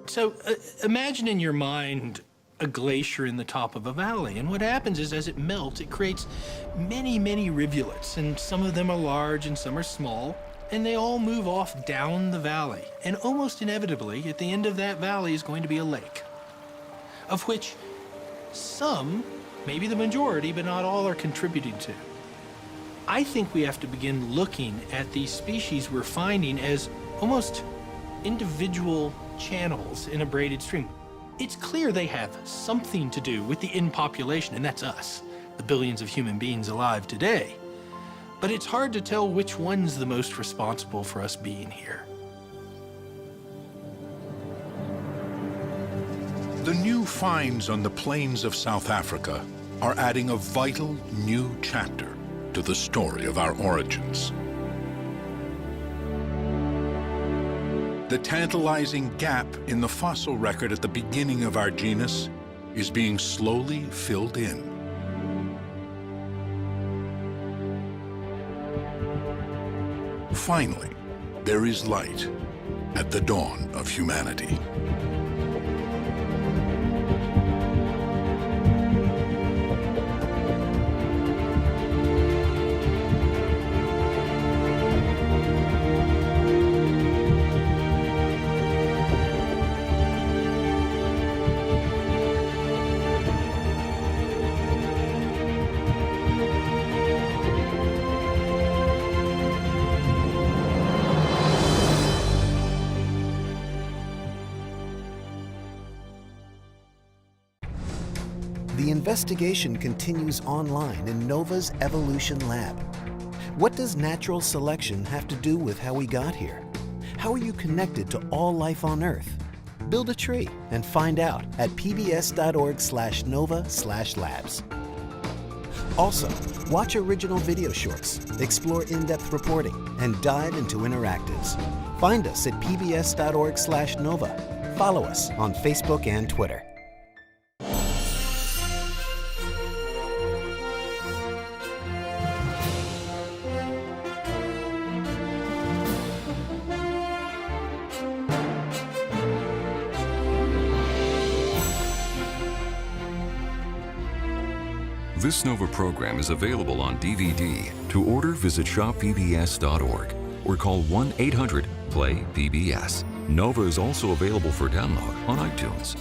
So imagine in your mind a glacier in the top of a valley, and what happens is as it melts, it creates many, many rivulets, and some of them are large and some are small, and they all move off down the valley. And almost inevitably, at the end of that valley is going to be a lake, of which some, maybe the majority, but not all, are contributing to. I think we have to begin looking at these species we're finding as almost individual channels in a braided stream. It's clear they have something to do with the end population, and that's us, the billions of human beings alive today. But it's hard to tell which one's the most responsible for us being here. The new finds on the plains of South Africa are adding a vital new chapter to the story of our origins. The tantalizing gap in the fossil record at the beginning of our genus is being slowly filled in. Finally, there is light at the dawn of humanity. The investigation continues online in NOVA's Evolution Lab. What does natural selection have to do with how we got here? How are you connected to all life on Earth? Build a tree and find out at pbs.org/nova/labs. Also, watch original video shorts, explore in-depth reporting, and dive into interactives. Find us at pbs.org/nova. Follow us on Facebook and Twitter. This NOVA program is available on DVD. To order, visit shoppbs.org or call 1-800-PLAY-PBS. NOVA is also available for download on iTunes.